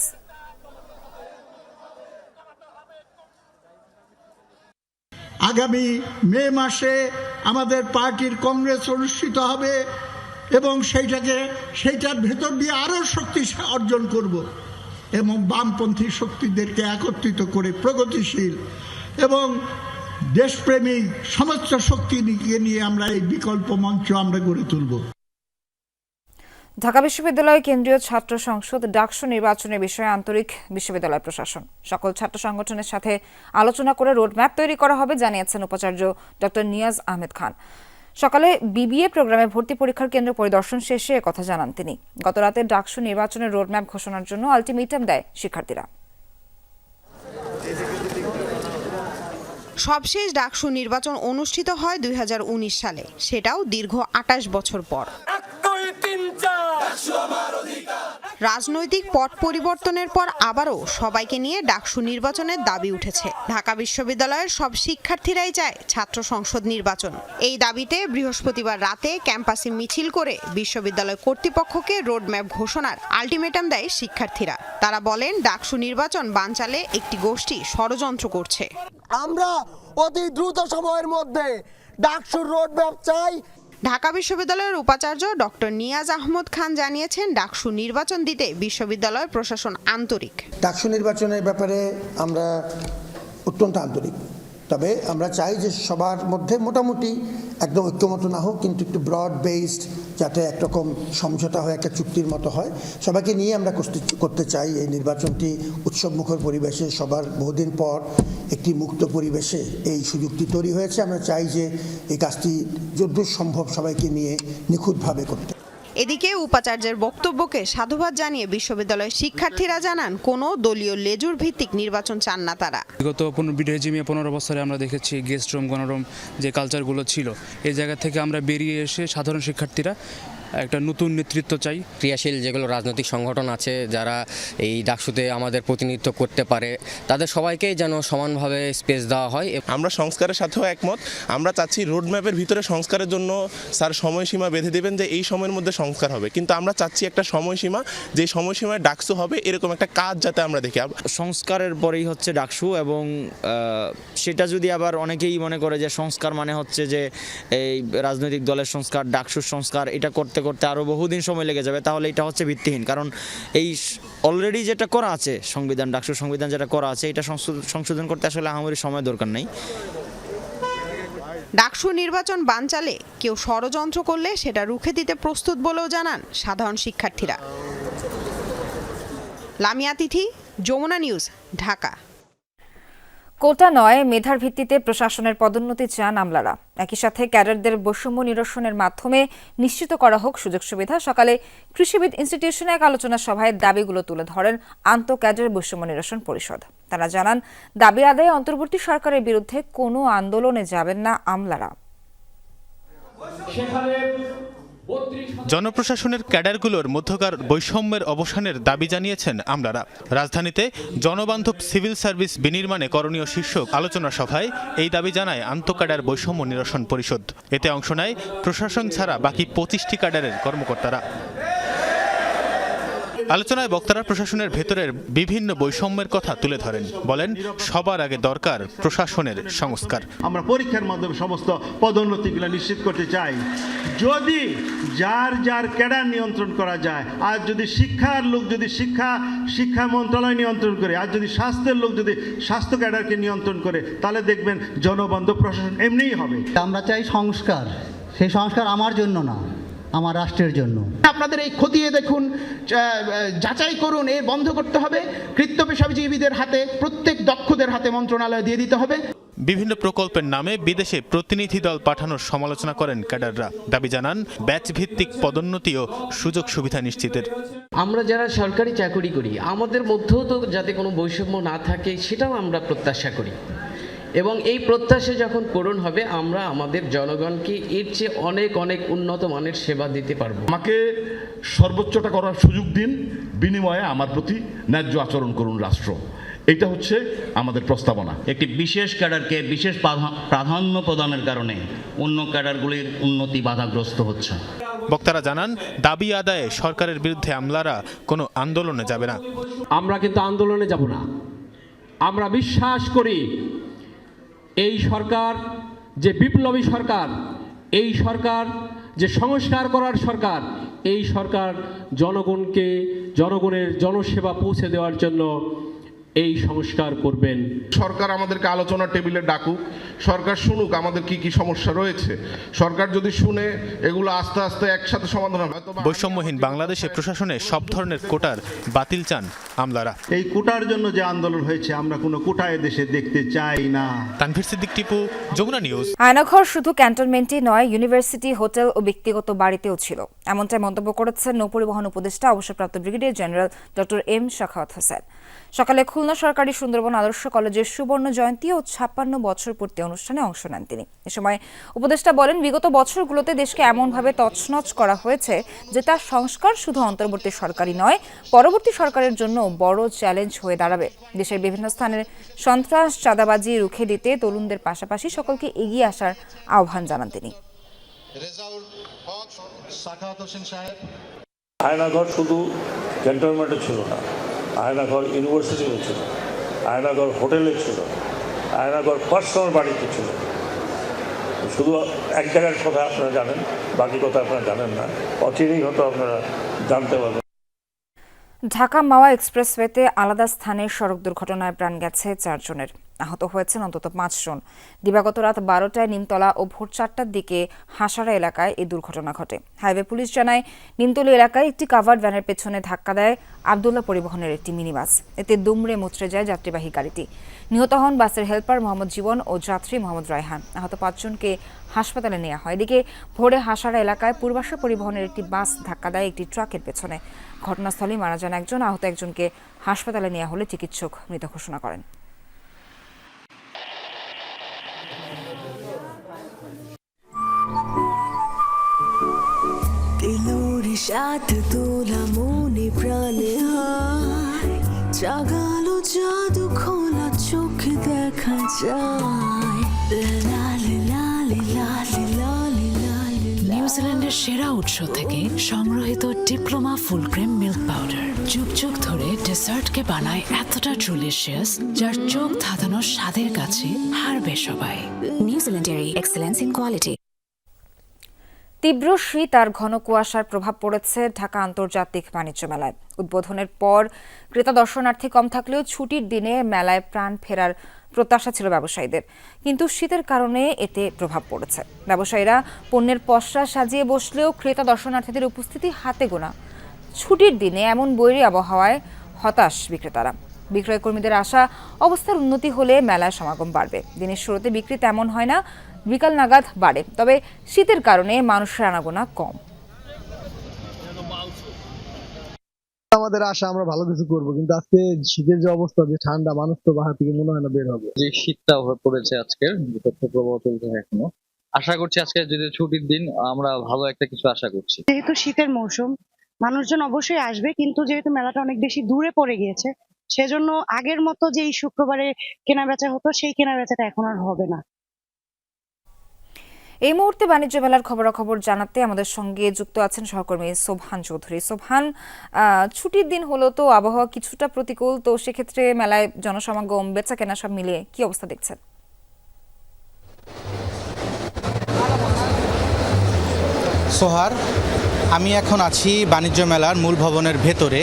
আগামী মে মাসে আমাদের পার্টির কংগ্রেস অনুষ্ঠিত হবে এবং সেইটার ভেতর দিয়ে আরো শক্তি অর্জন করব এবং বামপন্থী শক্তিদেরকে একত্রিত করে প্রগতিশীল এবং দেশপ্রেমিক সমস্ত শক্তিকে নিয়ে আমরা এই বিকল্প মঞ্চ আমরা গড়ে তুলব। ঢাকা বিশ্ববিদ্যালয় কেন্দ্রীয় ছাত্র সংসদ ডাকসু নির্বাচনের বিষয়ে আন্তরিক বিশ্ববিদ্যালয় প্রশাসন। সকল ছাত্র সংগঠনের সাথে আলোচনা করে রোডম্যাপ তৈরি করা হবে জানিয়েছেন উপাচার্য ডক্টর নিয়াজ আহমেদ খান। সকালে বিবিএ প্রোগ্রামে ভর্তি পরীক্ষার কেন্দ্র পরিদর্শন শেষে একথা জানান তিনি। গতরাতে ডাকসু নির্বাচনের রোডম্যাপ ঘোষণার জন্য আলটিমেটাম দেয় শিক্ষার্থীরা। সবশেষ ডাকসু নির্বাচন অনুষ্ঠিত হয় 2019 সালে, সেটাও দীর্ঘ 28 বছর পর। রাজনৈতিক পট পরিবর্তনের পর আবারও সবাইকে নিয়ে ডাকসু নির্বাচনের দাবি উঠেছে। ঢাকা বিশ্ববিদ্যালয়ের সব শিক্ষার্থীরাই চায় ছাত্র সংসদ নির্বাচন। এই দাবিতে বৃহস্পতিবার রাতে ক্যাম্পাসে মিছিল করে বিশ্ববিদ্যালয় কর্তৃপক্ষকে রোডম্যাপ ঘোষণার আলটিমেটাম দেয় শিক্ষার্থীরা। তারা বলেন, ডাকসু নির্বাচন বানচালে একটি গোষ্ঠী ষড়যন্ত্র করছে। আমরা অতি দ্রুত সময়ের মধ্যে ডাকসুর রোডম্যাপ চাই। ঢাকা বিশ্ববিদ্যালয়ের উপাচার্য ডক্টর নিয়াজ আহমদ খান জানিয়েছেন, ডাকসু নির্বাচন দিতে বিশ্ববিদ্যালয় প্রশাসন আন্তরিক। ডাকসু নির্বাচনের ব্যাপারে আমরা অত্যন্ত আন্তরিক, তবে আমরা চাই যে সবার মধ্যে মোটামুটি একদম ঐক্যমত না হোক, কিন্তু একটু ব্রড বেসড, যাতে একরকম সমঝোতা হয়, একটা চুক্তির মতো হয়। সবাইকে নিয়ে আমরা করতে চাই এই নির্বাচনটি উৎসবমুখর পরিবেশে, সবার বহুদিন পর একটি মুক্ত পরিবেশে এই সুযোগটি তৈরি হয়েছে। আমরা চাই যে এই কাজটি যতদূর সম্ভব সবাইকে নিয়ে নিখুঁতভাবে করতে। এদিকে উপাচার্যের বক্তব্যকে সাধুবাদ জানিয়ে বিশ্ববিদ্যালয়ের শিক্ষার্থীরা জানান, কোনো দলীয় লেজুর ভিত্তিক নির্বাচন চান না তারা। বিগত 15 বছরে আমরা দেখেছি গেস্ট রুম, গণরুম যে কালচারগুলো ছিল, এই জায়গা থেকে আমরা বেরিয়ে এসে সাধারণ শিক্ষার্থীরা একটা নতুন নেতৃত্ব চাই। ক্রিয়াশীল যেগুলো রাজনৈতিক সংগঠন আছে, যারা এই ডাকসুতে আমাদের প্রতিনিধিত্ব করতে পারে, তাদের সবাইকেই যেন সমানভাবে স্পেস দেওয়া হয়। আমরা সংস্কারের সাথেও একমত। আমরা চাচ্ছি রোডম্যাপের ভিতরে সংস্কারের জন্য স্যার সময়সীমা বেঁধে দেবেন যে এই সময়ের মধ্যে সংস্কার হবে, কিন্তু আমরা চাচ্ছি একটা সময়সীমা, যে সময়সীমায় ডাকসু হবে এরকম একটা কাজ যাতে আমরা দেখি। সংস্কারের পরেই হচ্ছে ডাকসু, এবং সেটা যদি আবার অনেকেই মনে করে যে সংস্কার মানে হচ্ছে যে এই রাজনৈতিক দলের সংস্কার, ডাকসুর সংস্কার, এটা করতে করতে আরও বহুদিন সময় লেগে যাবে, তাহলে এটা হচ্ছে ভিত্তিহীন। কারণ এই অলরেডি যেটা করা আছে সংবিধান, ডাকসুর সংবিধান যেটা করা আছে, এটা সংশোধন করতে আসলে আহামরি সময় দরকার নেই। ডাকসু নির্বাচন বানচালে কেউ ষড়যন্ত্র করলে সেটা রুখে দিতে প্রস্তুত বলেও জানান সাধারণ শিক্ষার্থীরা। লামিয়া তিথি, যমুনা নিউজ, ঢাকা। কোটা নয়, মেধার ভিত্তিতে প্রশাসনের পদোন্নতি চান আমলারা। একই সাথে ক্যাডারদের বৈষম্য নিরসনের মাধ্যমে নিশ্চিত করা হোক সুযোগ সুবিধা। সকালে কৃষিবিদ ইনস্টিটিউশনে এক আলোচনা সভায় দাবিগুলো তুলে ধরেন আন্ত ক্যাডার বৈষম্য নিরসন পরিষদ। তারা জানান, দাবি আদায়ে অন্তর্বর্তী সরকারের বিরুদ্ধে কোনো আন্দোলনে যাবেন না আমলারা। জনপ্রশাসনের ক্যাডারগুলোর মধ্যকার বৈষম্যের অবসানের দাবি জানিয়েছেন আমলারা। রাজধানীতে জনবান্ধব সিভিল সার্ভিস বিনির্মাণে করণীয় শীর্ষক আলোচনা সভায় এই দাবি জানায় আন্তঃক্যাডার বৈষম্য নিরসন পরিষদ। এতে অংশ নেয় প্রশাসন ছাড়া বাকি 25টি ক্যাডারের কর্মকর্তারা। আলোচনায় বক্তারা প্রশাসনের ভেতরের বিভিন্ন বৈষম্যের কথা তুলে ধরেন। বলেন, সবার আগে দরকার প্রশাসনের সংস্কার। আমরা পরীক্ষার মাধ্যমে সমস্ত পদোন্নতিগুলো নিশ্চিত করতে চাই। যদি যার যার ক্যাডার নিয়ন্ত্রণ করা যায়, আর যদি শিক্ষার লোক যদি শিক্ষা মন্ত্রণালয় নিয়ন্ত্রণ করে, আর যদি স্বাস্থ্যের লোক যদি স্বাস্থ্য ক্যাডারকে নিয়ন্ত্রণ করে, তাহলে দেখবেন জনবান্ধব প্রশাসন এমনিই হবে। আমরা চাই সংস্কার, সেই সংস্কার আমার জন্য না, আমার রাষ্ট্রের জন্য। আপনাদের এই খতিয়ে দেখুন, যাচাই করুন, এ বন্ধ করতে হবে। কৃত্য পেশাজীবীদের হাতে, প্রত্যেক দক্ষদের হাতে মন্ত্রণালয় দিয়ে দিতে হবে। বিভিন্ন প্রকল্পের নামে বিদেশে প্রতিনিধি দল পাঠানোর সমালোচনা করেন ক্যাডাররা। দাবি জানান ব্যাচ ভিত্তিক পদোন্নতি ও সুযোগ সুবিধা নিশ্চিতের। আমরা যারা সরকারি চাকরি করি আমাদের মধ্যেও তো যাতে কোনো বৈষম্য না থাকে সেটাও আমরা প্রত্যাশা করি, এবং এই প্রত্যাশা যখন পূরণ হবে আমরা আমাদের জনগণকে এর চেয়ে অনেক অনেক উন্নত মানের সেবা দিতে পারবো। আমাকে সর্বোচ্চটা করার সুযোগ দিন, বিনিময়ে আমার প্রতি ন্যায্য আচরণ করুন রাষ্ট্র। এটা হচ্ছে আমাদের প্রস্তাবনা। একটি বিশেষ ক্যাডারকে বিশেষ প্রাধান্য প্রদানের কারণে অন্য ক্যাডারগুলির উন্নতি বাধাগ্রস্ত হচ্ছে। বক্তারা জানান দাবি আদায়ে সরকারের বিরুদ্ধে আমলারা কোনো আন্দোলনে যাবে না। আমরা কিন্তু আন্দোলনে যাব না। আমরা বিশ্বাস করি এই সরকার যে বিপ্লবী সরকার, এই সরকার যে সংস্কার করার সরকার, এই সরকার জনগণকে জনগণের জনসেবা পৌঁছে দেওয়ার জন্য এই সংস্কার করবেন। সরকার আমাদেরকে আলোচনার টেবিলে ডাকুক, সরকার শুনুক আমাদের কি কি সমস্যা রয়েছে। সরকার যদি শুনে এগুলো আস্তে আস্তে একসাথে সমাধান হবে। বৈষম্যহীন বাংলাদেশে প্রশাসনে সব ধরনের কোটার বাতিল চান আমলারা। এই কোটার জন্য যে আন্দোলন হয়েছে আমরা কোনো কোটায় দেশে দেখতে চাই না। তানভীর সিদ্দিক টিপু, যমুনা নিউজ। আয়নাঘর শুধু ক্যান্টনমেন্টই নয়, ইউনিভার্সিটি, হোটেল ও ব্যক্তিগত বাড়িতেও ছিল, এমনটাই মন্তব্য করেছেন নৌপরিবহন উপদেষ্টা অবসরপ্রাপ্ত brigadier general doctor M Shakhawat Hossain. সকালে খুলনা সরকারি সুন্দরবন আদর্শ কলেজের সুবর্ণ জয়ন্তী ও 56 বছর পূর্তি অনুষ্ঠানে অংশ নেন তিনি। এ সময় উপদেষ্টা বলেন, বিগত বছরগুলোতে দেশকে এমনভাবে তছনছ করা হয়েছে যে তার সংস্কার শুধু অন্তর্বর্তী সরকারই নয়, পরবর্তী সরকারের জন্য বড় চ্যালেঞ্জ হয়ে দাঁড়াবে। দেশের বিভিন্ন স্থানের সন্ত্রাস, চাঁদাবাজি রুখে দিতে তরুণদের পাশাপাশি সকলকে এগিয়ে আসার আহ্বান জানান তিনি। আয়নাঘর শুধু ক্যান্টনমেন্টে ছিল না, আয়নাঘর ইউনিভার্সিটিতে ছিল, আয়নাঘর হোটেলে ছিল, আয়নাঘর পার্সোনাল বাড়িতে ছিল। শুধু এক জায়গার কথা আপনারা জানেন, বাকি কথা আপনারা জানেন না, অচিরেই হয়তো আপনারা জানতে পারবেন। ঢাকা মাওয়া এক্সপ্রেসওয়েতে আলাদা স্থানে সড়ক দুর্ঘটনায় প্রাণ গেছে 4 জনের, আহত হয়েছেন অন্তত 5 জন। দিবাগত রাত 12টায় নিমতলা ও ভোর 4টার দিকে হাসারা এলাকায় এই দুর্ঘটনা ঘটে। হাইওয়ে পুলিশ জানায়, নিমতলী এলাকায় একটি কাভার্ড ভ্যানের পেছনে ধাক্কা দেয় আবদুল্লাহ পরিবহনের একটি মিনি বাস। এতে দুমড়ে মুচড়ে যায় যাত্রীবাহী গাড়িটি। নিহত হন বাসের হেল্পার মোহাম্মদ জীবন ও যাত্রী মোহাম্মদ রায়হান। আহত 5 জনকে হাসপাতালে নেওয়া হয়। এদিকে ভোরে হাসারা এলাকায় পূর্বাশা পরিবহনের একটি বাস ধাক্কা দেয় একটি ট্রাকের পেছনে। ঘটনাস্থলেই মারা যান একজন, আহত একজনকে হাসপাতালে নেওয়া হলে চিকিৎসক মৃত ঘোষণা করেন। জাগালো জাদু খোলা চোখে দেখা যায়। নিউজিল্যান্ডের সেরা উৎস থেকে সংগ্রহিত Diploma full cream milk powder যুগ যুগ ধরে ডেসার্টকে বানায় এতটা ডেলিশিয়াস, যার চোখ ধাঁধানো স্বাদের কাছে হারবে সবাই। নিউজিল্যান্ডের এক্সেলেন্স ইন কোয়ালিটি। তীব্র শীত আর ঘন কুয়াশার প্রভাব পড়েছে ঢাকা আন্তর্জাতিক বাণিজ্য মেলায়। উদ্বোধনের পর ক্রেতা দর্শনার্থী কম থাকলেও ছুটির দিনে মেলায় প্রাণ ফেরার প্রত্যাশা ছিল ব্যবসায়ীদের, কিন্তু শীতের কারণে এতে প্রভাব পড়েছে। ব্যবসায়ীরা পণ্যের পসরা সাজিয়ে বসলেও ক্রেতা দর্শনার্থীদের উপস্থিতি হাতে গোনা। ছুটির দিনে এমন বৈরী আবহাওয়ায় হতাশ বিক্রেতারা। বিক্রয় কর্মীদের আশা, অবস্থার উন্নতি হলে মেলায় সমাগম বাড়বে। দিনের শুরুতে বিক্রি তেমন হয় না, বিকাল নাগাদ বাড়ে, তবে শীতের কারণে মানুষের আনাগোনা কম। আমাদের আশা আমরা ভালো কিছু করব, কিন্তু আজকে শীতের যে অবস্থা, যে ঠান্ডা, মানুষ তো বাহার থেকে মনে হয় না বের হবে। যে শীতটা পড়েছে আজকের, প্রভাব চলছে এখনো। আশা করছি আজকে যদি ছুটির দিন আমরা ভালো একটা কিছু আশা করছি। যেহেতু শীতের মৌসুম, মানুষজন অবশ্যই আসবে, কিন্তু যেহেতু মেলাটা অনেক বেশি দূরে পড়ে গিয়েছে, সেজন্য আগের মতো যে এই শুক্রবারে কেনা বেচা হতো সেই কেনা বেচাটা এখন আর হবে না। এই মুহূর্তে বাণিজ্য মেলার খবরাখবর জানাতে আমাদের সঙ্গে যুক্ত আছেন সহকর্মী সোবহান চৌধুরী। সোবহান, ছুটির দিন হলো তো আবহাওয়া কিছুটা প্রতিকূল, তো সেক্ষেত্রে মেলায় জনসমাগম, বেচা কেনা সব মিলিয়ে কি অবস্থা দেখছেন? সোহার, আমি এখন আছি বাণিজ্য মেলার মূল ভবনের ভেতরে।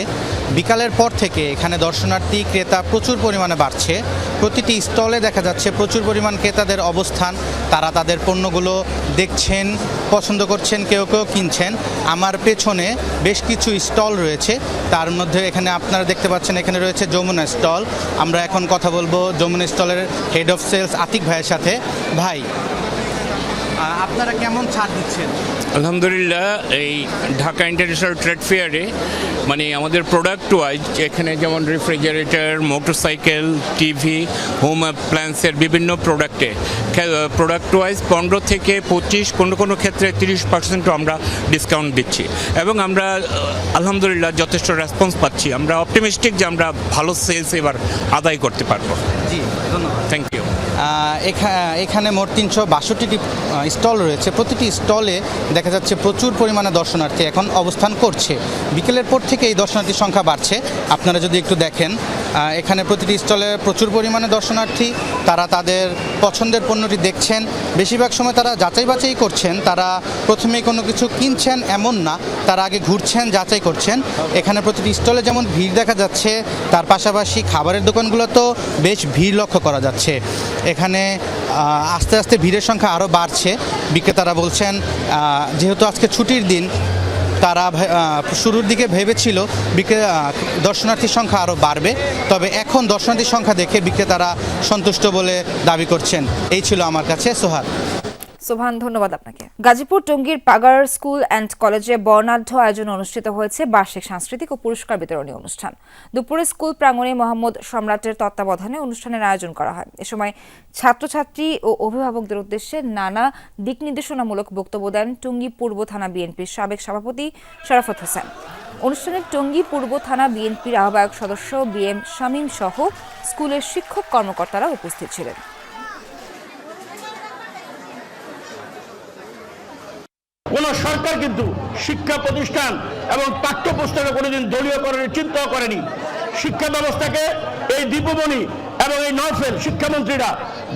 বিকালের পর থেকে এখানে দর্শনার্থী ক্রেতা প্রচুর পরিমাণে বাড়ছে। প্রতিটি স্টলে দেখা যাচ্ছে প্রচুর পরিমাণ ক্রেতাদের অবস্থান। তারা তাদের পণ্যগুলো দেখছেন, পছন্দ করছেন, কেউ কেউ কিনছেন। আমার পেছনে বেশ কিছু স্টল রয়েছে, তার মধ্যে এখানে আপনারা দেখতে পাচ্ছেন এখানে রয়েছে যমুনা স্টল। আমরা এখন কথা বলবো যমুনা স্টলের হেড অফ সেলস আতিক ভাইয়ের সাথে। ভাই, আপনারা কেমন ছাড় দিচ্ছেন? আলহামদুলিল্লাহ, এই ঢাকা ইন্টারন্যাশনাল ট্রেড ফেয়ারে মানে আমাদের প্রোডাক্ট ওয়াইজ এখানে যেমন রেফ্রিজারেটর, মোটরসাইকেল, টিভি, হোম অ্যাপ্লায়েন্সের বিভিন্ন প্রোডাক্ট ওয়াইজ 15 থেকে 25, কোনো ক্ষেত্রে 30% আমরা ডিসকাউন্ট দিচ্ছি এবং আমরা আলহামদুলিল্লাহ যথেষ্ট রেসপন্স পাচ্ছি। আমরা অপটিমিস্টিক যে আমরা ভালো সেলস এবার আদায় করতে পারবো। জি, ধন্যবাদ। Thank you. এখানে মোট 362টি স্টল রয়েছে। প্রতিটি স্টলে দেখা যাচ্ছে প্রচুর পরিমাণে দর্শনার্থী এখন অবস্থান করছে। বিকেলের পর থেকে এই দর্শনার্থীর সংখ্যা বাড়ছে। আপনারা যদি একটু দেখেন, এখানে প্রতিটি স্টলে প্রচুর পরিমাণে দর্শনার্থী। তারা তাদের পছন্দের পণ্যটি দেখছেন। বেশিরভাগ সময় তারা যাচাই বাছাই করছেন। তারা প্রথমেই কোনো কিছু কিনছেন এমন না, তারা আগে ঘুরছেন, যাচাই করছেন। এখানে প্রতিটি স্টলে যেমন ভিড় দেখা যাচ্ছে, তার পাশাপাশি খাবারের দোকানগুলোতেও বেশ ভিড় লক্ষ্য করা যাচ্ছে। এখানে আস্তে আস্তে ভিড়ের সংখ্যা আরও বাড়ছে। বিক্রেতারা বলছেন যেহেতু আজকে ছুটির দিন, তারা শুরুর দিকে ভেবেছিল দর্শনার্থীর সংখ্যা আরও বাড়বে, তবে এখন দর্শনার্থীর সংখ্যা দেখে বিক্রেতারা সন্তুষ্ট বলে দাবি করছেন। এই ছিল আমার কাছে। সোভান, ধন্যবাদ আপনাকে। গাজীপুর টঙ্গীর পাগার স্কুল অ্যান্ড কলেজে বর্ণাঢ্য আয়োজনে অনুষ্ঠিত হয়েছে বার্ষিক সাংস্কৃতিক ও পুরস্কার বিতরণী অনুষ্ঠান। দুপুরে স্কুল প্রাঙ্গণে মোহাম্মদ সম্রাটের তত্ত্বাবধানে অনুষ্ঠানের আয়োজন করা হয়। এ সময় ছাত্রছাত্রী ও অভিভাবকদের উদ্দেশ্যে নানা দিক নির্দেশনামূলক বক্তব্য দেন টঙ্গী পূর্ব থানা বিএনপির সাবেক সভাপতি শরাফত হোসেন। অনুষ্ঠানে টঙ্গী পূর্ব থানা বিএনপির আহ্বায়ক সদস্য বিএম শামীম সহ স্কুলের শিক্ষক কর্মকর্তারা উপস্থিত ছিলেন। কোন সরকার কিন্তু শিক্ষা প্রতিষ্ঠান এবং পাঠ্যপুস্তকে কোনোদিন দলীয়করণের চিন্তাও করেনি। শিক্ষা ব্যবস্থাকে এই দীপুমণি এবং এই নওফেল শিক্ষামন্ত্রীরা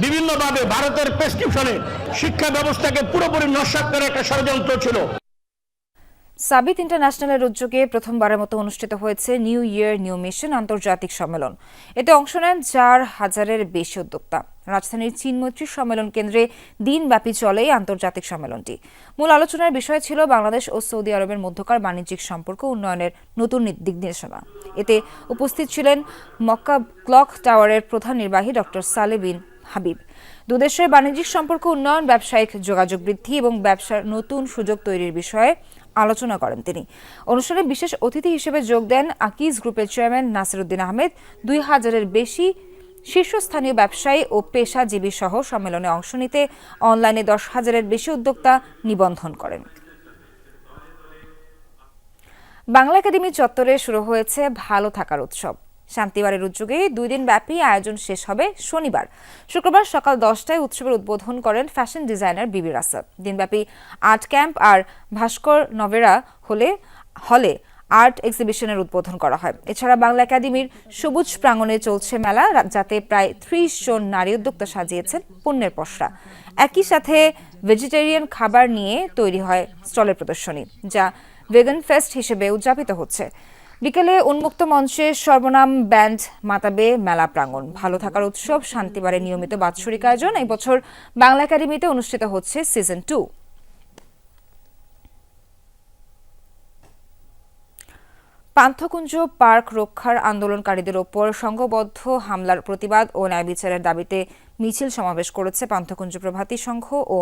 বিভিন্নভাবে ভারতের প্রেসক্রিপশনে শিক্ষা ব্যবস্থাকে পুরোপুরি নস্যাৎ করার একটা ষড়যন্ত্র ছিল। সাবিত ইন্টারন্যাশনালের উদ্যোগে প্রথমবারের মতো অনুষ্ঠিত হয়েছে নিউ ইয়ার নিউ মিশন আন্তর্জাতিক সম্মেলন। এতে অংশ নেন 4,000-এর বেশি উদ্যোক্তা। রাজধানীর চীনমৈত্রী সম্মেলন কেন্দ্রে দিনব্যাপী চলে এই আন্তর্জাতিক সম্মেলনটি। মূল আলোচনার বিষয় ছিল বাংলাদেশ ও সৌদি আরবের মধ্যকার বাণিজ্যিক সম্পর্ক উন্নয়নের নতুন দিক নির্দেশনা। এতে উপস্থিত ছিলেন মক্কা ক্লক টাওয়ারের প্রধান নির্বাহী ডক্টর সালেহ বিন হাবিব। দুদেশের বাণিজ্যিক সম্পর্ক উন্নয়ন, ব্যবসায়িক যোগাযোগ বৃদ্ধি এবং ব্যবসার নতুন সুযোগ তৈরির বিষয়ে আলোচনা করেন তিনি। অনুষ্ঠানে বিশেষ অতিথি হিসেবে যোগ দেন আকিজ গ্রুপের চেয়ারম্যান নাসিরউদ্দিন আহমেদ। 2,000-এর বেশি শীর্ষস্থানীয় ব্যবসায়ী ও পেশাজীবী সহ সম্মেলনে অংশ নিতে অনলাইনে 10,000-এর বেশি উদ্যোক্তা নিবন্ধন করেন। বাংলা একাডেমি চত্বরে শুরু হয়েছে ভালো থাকার উৎসব। শান্তিবাড়ির উদ্যোগে 2 দিন ব্যাপী আয়োজন শেষ হবে শনিবার। শুক্রবার সকাল 10টায় উৎসবের উদ্বোধন করেন ফ্যাশন ডিজাইনার বিবি রাসেল। দিনব্যাপী আর্ট ক্যাম্প আর ভাস্কর নভেরা হলে আর্ট এক্সিবিশনের উদ্বোধন করা হয়। এছাড়া বাংলা একাডেমির সবুজ প্রাঙ্গণে চলছে মেলা, যাতে প্রায় 30 জন নারী উদ্যোক্তা সাজিয়েছেন পণ্যের পসরা। একই সাথে ভেজিটেরিয়ান খাবার নিয়ে তৈরি হয় স্টলের প্রদর্শনী, যা ভেগান ফেস্ট হিসেবে উদযাপিত হচ্ছে। বিকেলে উন্মুক্ত মঞ্চে সর্বনাম ব্যান্ড মাতাবে মেলা প্রাঙ্গণ। ভালো থাকার উৎসব শান্তিবারের নিয়মিত বাৎসরিক আয়োজন। এই বছর বাংলা একাডেমিতে অনুষ্ঠিত হচ্ছে সিজন 2। পান্থকুঞ্জ পার্ক রক্ষার আন্দোলনকারীদের ওপর সংঘবদ্ধ হামলার প্রতিবাদ ও ন্যায় বিচারের দাবিতে মিছিল সমাবেশ করেছে পান্থকুঞ্জ প্রভাতী সংঘ ও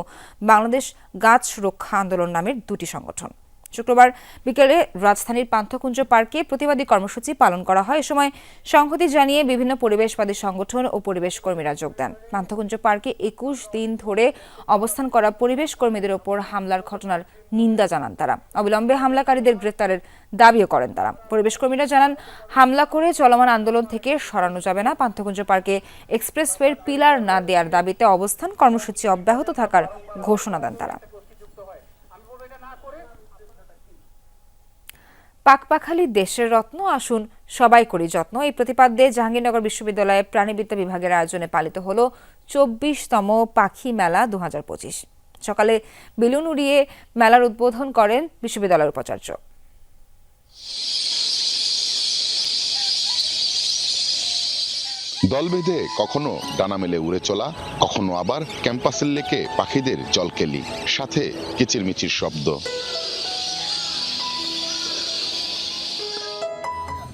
বাংলাদেশ গাছ রক্ষা আন্দোলন নামের 2টি সংগঠন। শুক্রবার বিকেলে রাজধানীর পান্থকুঞ্জ পার্কে প্রতিবাদী কর্মসূচি পালন করা হয়। এ সময় সংহতি জানিয়ে বিভিন্ন পরিবেশবাদী সংগঠন ও পরিবেশ কর্মীরা যোগ দেন। পান্থকুঞ্জ পার্কে 21 দিন ধরে অবস্থান করা পরিবেশ কর্মীদের ওপর হামলার ঘটনার নিন্দা জানান তারা। অবিলম্বে হামলাকারীদের গ্রেফতারের দাবিও করেন তারা। পরিবেশ কর্মীরা জানান, হামলা করে চলমান আন্দোলন থেকে সরানো যাবে না। পান্থকুঞ্জ পার্কে এক্সপ্রেসওয়ের পিলার না দেওয়ার দাবিতে অবস্থান কর্মসূচি অব্যাহত থাকার ঘোষণা দেন তারা। পাকপাখালি দেশের রত্ন, আসুন সবাই করি যত্ন। এই প্রতিপাদ্যে জাহাঙ্গীরনগর বিশ্ববিদ্যালয়ের প্রাণীবিদ্যা বিভাগের আয়োজনে পালিত হল 24তম পাখি মেলা 2025। সকালে বেলুন উড়িয়ে মেলার উদ্বোধন করেন বিশ্ববিদ্যালয়ের উপাচার্য। দল বেঁধে কখনো ডানা মেলে উড়ে চলা, কখনো আবার ক্যাম্পাসের লেকে পাখিদের জলকেলি, সাথে কিচিরমিচির শব্দ।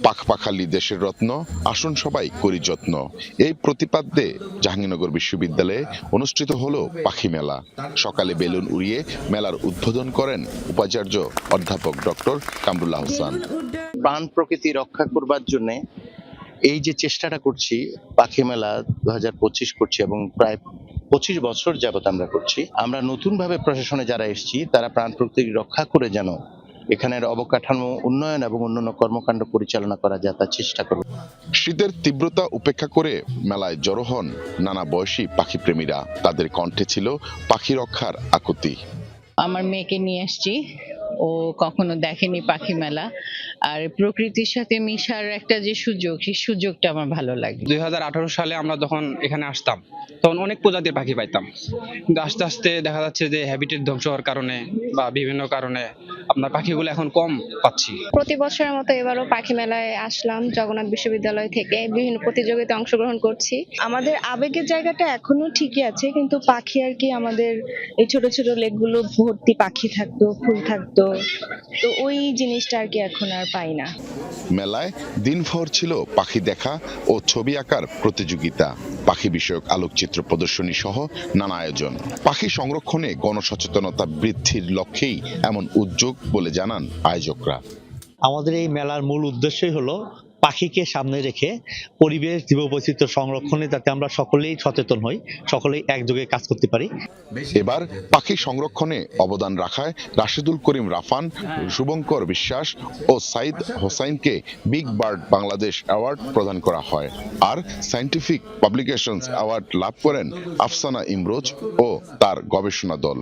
পাখপাখালি দেশের রত্ন, আসুন সবাই করি যত্ন। এই প্রতিপাদ্যে জাহাঙ্গীরনগর বিশ্ববিদ্যালয়ে অনুষ্ঠিত হলো পাখি মেলা। সকালে বেলুন উড়িয়ে মেলার উদ্বোধন করেন উপাচার্য অধ্যাপক ডক্টর কামরুল্লাহ হোসেন। প্রাণ প্রকৃতি রক্ষা করবার জন্য এই যে চেষ্টাটা করছি, পাখি মেলা 2025 করছি এবং প্রায় 25 বছর যাবত আমরা করছি। আমরা নতুনভাবে প্রশাসনে যারা এসেছি তারা প্রাণ প্রকৃতি রক্ষা করে যেন এখানের অবকাঠামো উন্নয়ন এবং অন্যান্য কর্মকাণ্ড পরিচালনা করা যায় তার চেষ্টা করব। শীতের তীব্রতা উপেক্ষা করে মেলায় জড়ো হন নানা বয়সী পাখি প্রেমীরা। তাদের কণ্ঠে ছিল পাখি রক্ষার আকুতি। আমার মেয়েকে নিয়ে আসছি, ও কখনো দেখেনি পাখি মেলা, আর প্রকৃতির সাথে মিশার একটা যে সুযোগ, সেই সুযোগটা আমার ভালো লাগে। 2018 সালে আমরা যখন এখানে আসতাম তখন অনেক প্রজাতির পাখি পাইতাম, কিন্তু আস্তে আস্তে দেখা যাচ্ছে যে হ্যাবিটেট ধ্বংস হওয়ার কারণে বা বিভিন্ন কারণে আপনার পাখিগুলো এখন কম পাচ্ছি। প্রতি বছরের মতো এবারও পাখি মেলায় আসলাম জগন্নাথ বিশ্ববিদ্যালয় থেকে, বিভিন্ন প্রতিযোগিতায় অংশগ্রহণ করছি। আমাদের আবেগের জায়গাটা এখনো ঠিকই আছে, কিন্তু পাখি আর কি আমাদের এই ছোট ছোট লেকগুলো ভর্তি পাখি থাকতো, ফুল থাকতো, তো ওই জিনিসটা আর কি এখন আর পাই না। মেলায় দিনভর ছিল পাখি দেখা ও ছবি আঁকার প্রতিযোগিতা, পাখি বিষয়ক আলোকচিত্র প্রদর্শনী সহ নানা আয়োজন। পাখি সংরক্ষণে গণসচেতনতা বৃদ্ধির লক্ষ্যেই এমন উদ্যোগ বলে জানান আয়োজকরা। আমাদের এই মেলার মূল উদ্দেশ্যই হলো পাখিকে সামনে রেখে পরিবেশ জীববৈচিত্র্য সংরক্ষণে যাতে আমরা সকলেই সচেতন হই, সকলেই একযোগে কাজ করতে পারি। এবার পাখি সংরক্ষণে অবদান রাখায় রাশেদুল করিম রাফান, শুভঙ্কর বিশ্বাস ও সাইদ হোসাইনকে বিগ বার্ড বাংলাদেশ অ্যাওয়ার্ড প্রদান করা হয়। আর সায়েন্টিফিক পাবলিকেশনস অ্যাওয়ার্ড লাভ করেন আফসানা ইমরোজ ও তার গবেষণা দল।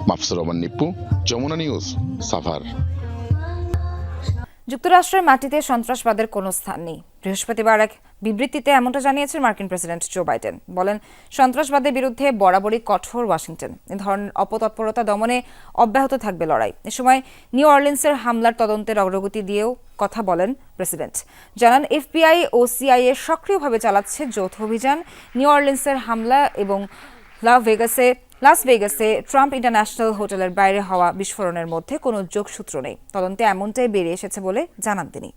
মাফসুর রহমান নিপ্পু, যমুনা নিউজ, সাভার। যুক্তরাষ্ট্রের মাটিতে সন্ত্রাসবাদের কোনো স্থান নেই। বৃহস্পতিবার এক বিবৃতিতে এমনটা জানিয়েছেন মার্কিন প্রেসিডেন্ট জো বাইডেন। বলেন, সন্ত্রাসবাদের বিরুদ্ধে বরাবরই কঠোর ওয়াশিংটন। এ ধরনের অপতৎপরতা দমনে অব্যাহত থাকবে লড়াই। এ সময় নিউ অর্লিন্সের হামলার তদন্তের অগ্রগতি দিয়েও কথা বলেন প্রেসিডেন্ট। জানান, এফবিআই ও সিআইএ সক্রিয়ভাবে চালাচ্ছে যৌথ অভিযান। নিউ অর্লিন্সের হামলা এবং লাস ভেগাসে ট্রাম্প ইন্টারন্যাশনাল হোটেলের বাইরে হওয়া বিস্ফোরণের মধ্যে কোনো যোগসূত্র নেই। তদন্তে এমনটাই বেরিয়ে এসেছে বলে জানান তিনি।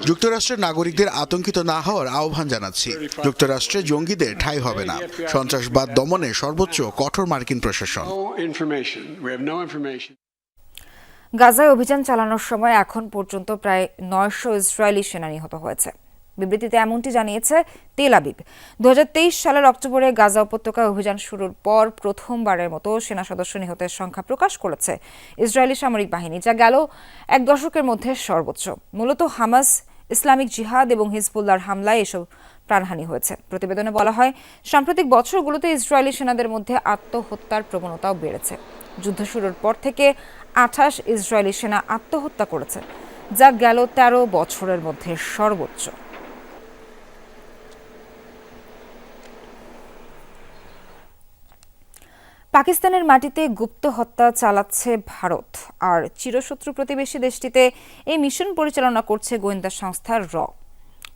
যুক্তরাষ্ট্রের নাগরিকদের আতঙ্কিত না হওয়ার আহ্বান জানাচ্ছি। যুক্তরাষ্ট্রে জঙ্গিদের ঠাঁই হবে না। সন্ত্রাসবাদ দমনে সর্বোচ্চ কঠোর মার্কিন প্রশাসন। গাজায় অভিযান চালানোর সময় এখন পর্যন্ত প্রায় 900 ইসরায়েলি সেনা নিহত হয়েছে। বিবৃতিতে এমনটি জানিয়েছে তেল আবিব। 2023 সালের অক্টোবরে গাজা উপত্যকায় অভিযান শুরুর পর প্রথমবারের মতো সেনা সদস্য নিহতের সংখ্যা প্রকাশ করেছে ইসরায়েলি সামরিক বাহিনী, যা গেল এক দশকের মধ্যে সর্বোচ্চ। মূলত হামাস, ইসলামিক জিহাদ এবং হিজবুল্লাহর হামলায় এসব প্রাণহানি হয়েছে। প্রতিবেদনে বলা হয়, সাম্প্রতিক বছরগুলোতে ইসরায়েলি সেনাদের মধ্যে আত্মহত্যার প্রবণতাও বেড়েছে। যুদ্ধ শুরুর পর থেকে 28 ইসরায়েলি সেনা আত্মহত্যা করেছে, যা গেল 13 বছরের মধ্যে সর্বোচ্চ। পাকিস্তানের মাটিতে গুপ্ত হত্যা চালাচ্ছে ভারত, আর চিরশত্রু প্রতিবেশী দেশটিতে এই মিশন পরিচালনা করছে গোয়েন্দা সংস্থা র।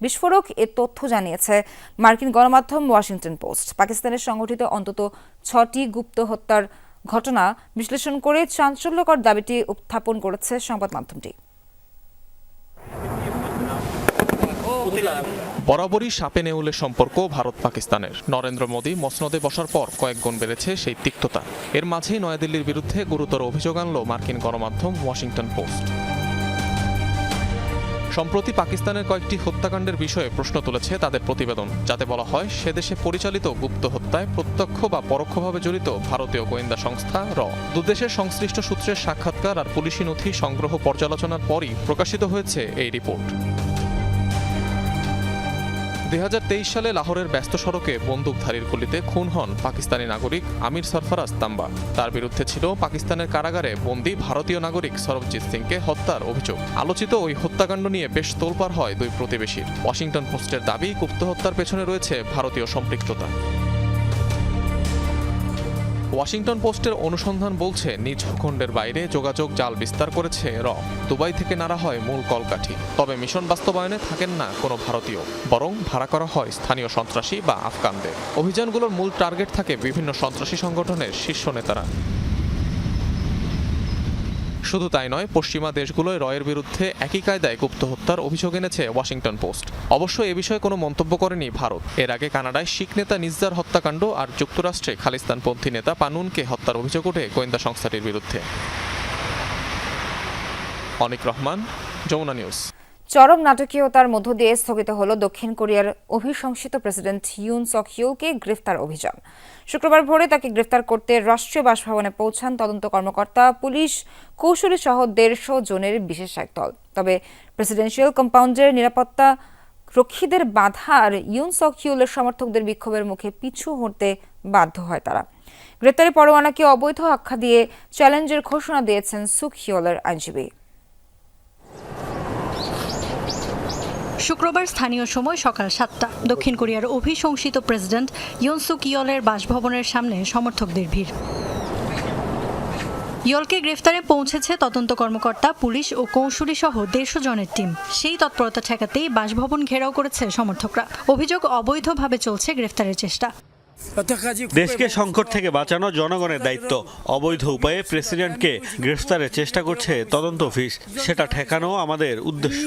বিস্ফোরক এ তথ্য জানিয়েছে মার্কিন গণমাধ্যম ওয়াশিংটন পোস্ট। পাকিস্তানের সংগঠিত অন্তত 6টি গুপ্ত হত্যার ঘটনা বিশ্লেষণ করে চাঞ্চল্যকর দাবিটি উত্থাপন করেছে সংবাদ মাধ্যমটি। বরাবরই সাপে নেউলের সম্পর্ক ভারত পাকিস্তানের। নরেন্দ্র মোদী মসনদে বসার পর কয়েক গুণ বেড়েছে সেই তিক্ততা। এর মাঝেই নয়াদিল্লির বিরুদ্ধে গুরুতর অভিযোগ আনল মার্কিন গণমাধ্যম ওয়াশিংটন পোস্ট। সম্প্রতি পাকিস্তানের কয়েকটি হত্যাকাণ্ডের বিষয়ে প্রশ্ন তুলেছে তাদের প্রতিবেদন, যাতে বলা হয় সেদেশে পরিচালিত গুপ্ত হত্যায় প্রত্যক্ষ বা পরোক্ষভাবে জড়িত ভারতীয় গোয়েন্দা সংস্থা র। দুদেশের সংশ্লিষ্ট সূত্রের সাক্ষাৎকার আর পুলিশি নথি সংগ্রহ পর্যালোচনার পরই প্রকাশিত হয়েছে এই রিপোর্ট। 2023 সালে লাহোরের ব্যস্ত সড়কে বন্দুকধারীর গুলিতে খুন হন পাকিস্তানি নাগরিক আমির সরফরাজ তাম্বা। তার বিরুদ্ধে ছিল পাকিস্তানের কারাগারে বন্দী ভারতীয় নাগরিক সরবজিৎ সিংকে হত্যার অভিযোগ। আলোচিত ওই হত্যাকাণ্ড নিয়ে বেশ তোলপাড় হয় দুই প্রতিবেশীর। ওয়াশিংটন পোস্টের দাবি, গুপ্ত হত্যার পেছনে রয়েছে ভারতীয় সম্পৃক্ততা। ওয়াশিংটন পোস্টের অনুসন্ধান বলছে নিজ ভূখণ্ডের বাইরে যোগাযোগ জাল বিস্তার করেছে র। দুবাই থেকে নাড়া হয় মূল কলকাঠি। তবে মিশন বাস্তবায়নে থাকেন না কোনো ভারতীয়, বরং ভাড়া করা হয় স্থানীয় সন্ত্রাসী বা আফগানদের। অভিযানগুলোর মূল টার্গেট থাকে বিভিন্ন সন্ত্রাসী সংগঠনের শীর্ষ নেতারা। শুধু তাই নয়, পশ্চিমা দেশগুলোয় রয়ের বিরুদ্ধে একই কায়দায় গুপ্ত হত্যার অভিযোগ এনেছে ওয়াশিংটন পোস্ট। অবশ্য এ বিষয়ে কোনো মন্তব্য করেনি ভারত। এর আগে কানাডায় শিখ নেতা নিজ্জার হত্যাকাণ্ড আর যুক্তরাষ্ট্রে খালিস্তানপন্থী নেতা পানুনকে হত্যার অভিযোগ ওঠে গোয়েন্দা সংস্থাটির বিরুদ্ধে। অনিক রহমান, যমুনা নিউজ। চরম নাটকীয়তার মধ্য দিয়ে স্থগিত হল দক্ষিণ কোরিয়ার অভিশংসিত প্রেসিডেন্ট ইউন সক ইয়োলকে গ্রেফতার অভিযান। শুক্রবার ভোরে তাকে গ্রেফতার করতে রাষ্ট্রীয় বাসভবনে পৌঁছান তদন্ত কর্মকর্তা, পুলিশ, কৌশলী সহ 150 জনের বিশেষ এক দল। তবে প্রেসিডেন্সিয়াল কম্পাউন্ডের নিরাপত্তা রক্ষীদের বাধা আর ইউন সক ইয়োলের সমর্থকদের বিক্ষোভের মুখে পিছু হটতে বাধ্য হয় তারা। গ্রেপ্তারি পরোয়ানাকে অবৈধ আখ্যা দিয়ে চ্যালেঞ্জের ঘোষণা দিয়েছেন সুক ইয়োলের আইনজীবী। শুক্রবার স্থানীয় সময় সকাল 7টা দক্ষিণ কোরিয়ার অভিশংসিত প্রেসিডেন্ট ইউন সুক ইয়োলের বাসভবনের সামনে সমর্থকদের ভিড়। ইয়োলকে গ্রেফতারে পৌঁছেছে তদন্ত কর্মকর্তা, পুলিশ ও কৌশলী সহ 150 জনের টিম। সেই তৎপরতা ঠেকাতেই বাসভবন ঘেরাও করেছে সমর্থকরা। অভিযোগ, অবৈধভাবে চলছে গ্রেফতারের চেষ্টা। দেশকে সংকট থেকে বাঁচানো জনগণের দায়িত্ব। অবৈধ উপায়ে প্রেসিডেন্টকে গ্রেফতারের চেষ্টা করছে তদন্ত অফিস, সেটা ঠেকানো আমাদের উদ্দেশ্য।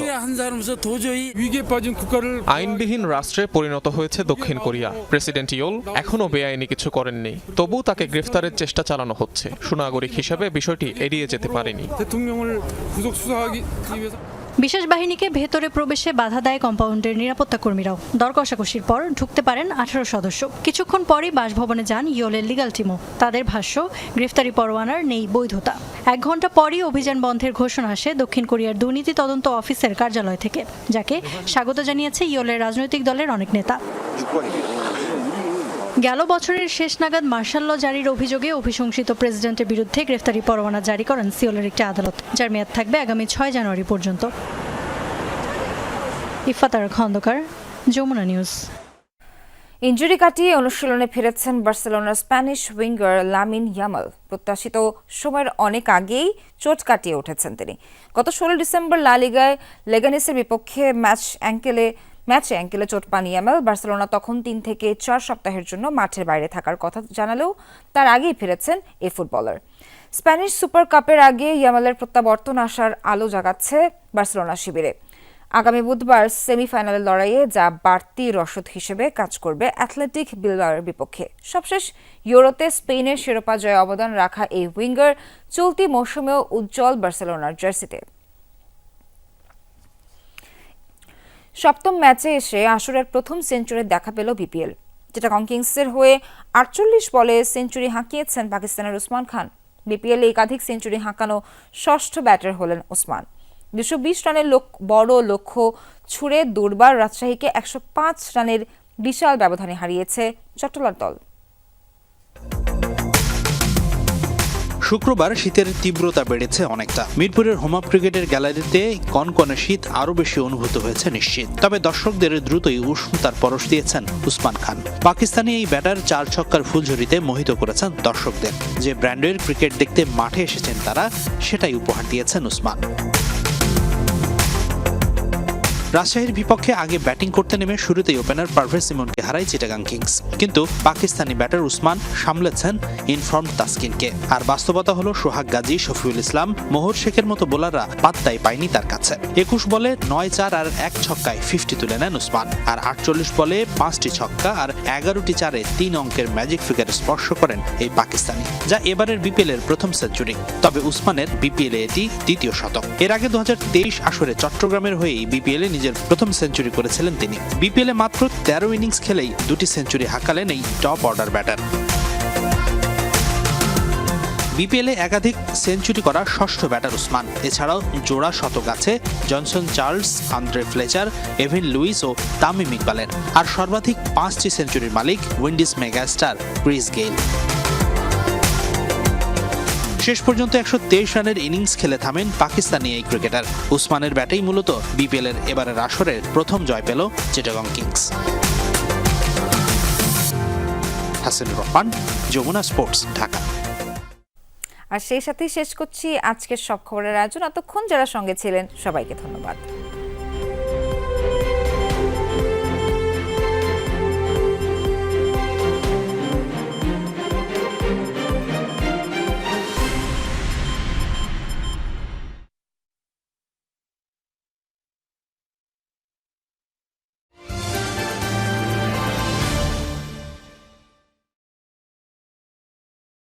আইনবিহীন রাষ্ট্রে পরিণত হয়েছে দক্ষিণ কোরিয়া। প্রেসিডেন্ট ইয়োল এখনো বেআইনি কিছু করেননি, তবু তাকে গ্রেফতারের চেষ্টা চালানো হচ্ছে। সুনাগরিক হিসেবে বিষয়টি এড়িয়ে যেতে পারেনি। বিশেষ বাহিনীকে ভেতরে প্রবেশে বাধা দেয় কম্পাউন্ডের নিরাপত্তা কর্মীরাও। দর কষাকষির পর ঢুকতে পারেন 18 সদস্য। কিছুক্ষণ পরই বাসভবনে যান ইয়োলের লিগাল টিমও। তাদের ভাষ্য, গ্রেফতারি পরোয়ানার নেই বৈধতা। 1 ঘন্টা পরই অভিযান বন্ধের ঘোষণা আসে দক্ষিণ কোরিয়ার দুর্নীতি তদন্ত অফিসের কার্যালয় থেকে, যাকে স্বাগত জানিয়েছে ইয়োলের রাজনৈতিক দলের অনেক নেতা। গেল বছরের শেষ নাগাদ মার্শাল ল জারির অভিযোগে অভিশংসিত প্রেসিডেন্টের বিরুদ্ধে গ্রেফতারি পরোয়ানা জারি করেন সিওলের একটি আদালত, যার মেয়াদ থাকবে আগামী 6 জানুয়ারি পর্যন্ত। ইফাতার খন্দকার, যমুনা নিউজ। ইনজুরি কাটিয়ে অনুশীলনে ফিরেছেন বার্সেলোনার স্প্যানিশ উইঙ্গার লামিন ইয়ামাল। প্রত্যাশিত সময়ের অনেক আগেই চোট কাটিয়ে উঠেছেন তিনি। গত 16 ডিসেম্বর লা লিগায় লেগানিসের বিপক্ষে ম্যাচে অ্যাঙ্কেলে চোট পান ইয়ামাল। বার্সেলোনা তখন 3 থেকে 4 সপ্তাহের জন্য মাঠের বাইরে থাকার কথা জানালেও তার আগেই ফিরেছেন এই ফুটবলার। স্প্যানিশ সুপার কাপের আগে ইয়ামালের প্রত্যাবর্তন আসার আলো জাগাচ্ছে বার্সেলোনা শিবিরে। আগামী বুধবার সেমিফাইনালের লড়াইয়ে যা বাড়তি রসদ হিসেবে কাজ করবে অ্যাথলেটিক বিলবাওয়ের বিপক্ষে। সবশেষ ইউরোতে স্পেনের শিরোপা জয়ে অবদান রাখা এই উইঙ্গার চলতি মৌসুমেও উজ্জ্বল বার্সেলোনার জার্সিতে। সপ্তম ম্যাচে এসে আসরের প্রথম সেঞ্চুরি দেখা পেল বিপিএল। চিটাগং কিংসের হয়ে 48 বলে সেঞ্চুরি হাঁকিয়েছেন পাকিস্তানের উসমান খান। বিপিএল একাধিক সেঞ্চুরি হাঁকানো ষষ্ঠ ব্যাটার হলেন ওসমান। 220 রানের বড় লক্ষ্য ছুড়ে দুর্বার রাজশাহীকে 105 রানের বিশাল ব্যবধানে হারিয়েছে চট্টগ্রাম দল। শুক্রবার শীতের তীব্রতা বেড়েছে অনেকটা। মিরপুরের হোমা ক্রিকেটের গ্যালারিতে কনকনে শীত আরো বেশি অনুভূত হয়েছে নিশ্চিত। তবে দর্শকদের দ্রুতই উষ্ণতার পরশ দিয়েছেন উসমান খান। পাকিস্তানি এই ব্যাটার 4 ছক্কার ফুলঝুরিতে মোহিত করেছেন দর্শকদের। যে ব্র্যান্ডের ক্রিকেট দেখতে মাঠে এসেছেন তারা, সেটাই উপহার দিয়েছেন উসমান। রাজশাহীর বিপক্ষে আগে ব্যাটিং করতে নেমে শুরুতেই ওপেনার পারভেজ ইমনকে হারায় চিটাগাং কিংস, কিন্তু পাকিস্তানি ব্যাটার উসমান সামলেছেন ইনফর্ম তাসকিনকে। আর বাস্তবতা হলো সোহাগ গাজী, শফিউল ইসলাম, মোহর শেখের মতো বোলাররা পাত্তাই পায়নি তার কাছে। 21 বলে 9-4 আর 1 ছক্কায় 50 তুলে নেন উসমান। আর 48 বলে 5টি ছক্কা আর 11টি চারে 3 অঙ্কের ম্যাজিক ফিগার স্পর্শ করেন এই পাকিস্তানি, যা এবারের বিপিএল এর প্রথম সেঞ্চুরি। তবে উসমানের বিপিএল এ এটি দ্বিতীয় শতক। এর আগে 2023 আসরে চট্টগ্রামের হয়েই বিপিএল এ নিজের প্রথম সেঞ্চুরি করেছিলেন তিনি। বিপিএল এ মাত্র 13 ইনিংস খেলেই 2টি সেঞ্চুরি হাঁকালেন এই টপ অর্ডার ব্যাটার। বিপিএল এ একাধিক সেঞ্চুরি করা ষষ্ঠ ব্যাটার উসমান। এছাড়াও জোড়া শতক আছে Johnson Charles, Andre Fletcher, Evin Lewis ও তামিম ইকবালের। আর সর্বাধিক 5টি সেঞ্চুরির মালিক উইন্ডিজ মেগাস্টার ক্রিস গেইল। শেষ পর্যন্ত 123 রানের ইনিংস খেলে থামেন পাকিস্তানি এই ক্রিকেটার। উসমানের ব্যাটেই মূলত বিপিএল এর এবারের আসরের প্রথম জয় পেল চিটাগং কিংস। হাসানুর রহমান, যমুনা স্পোর্টস, ঢাকা। আর সেই সাথেই শেষ করছি আজকের সব খবরের আয়োজন। এতক্ষণ যারা সঙ্গে ছিলেন সবাইকে ধন্যবাদ।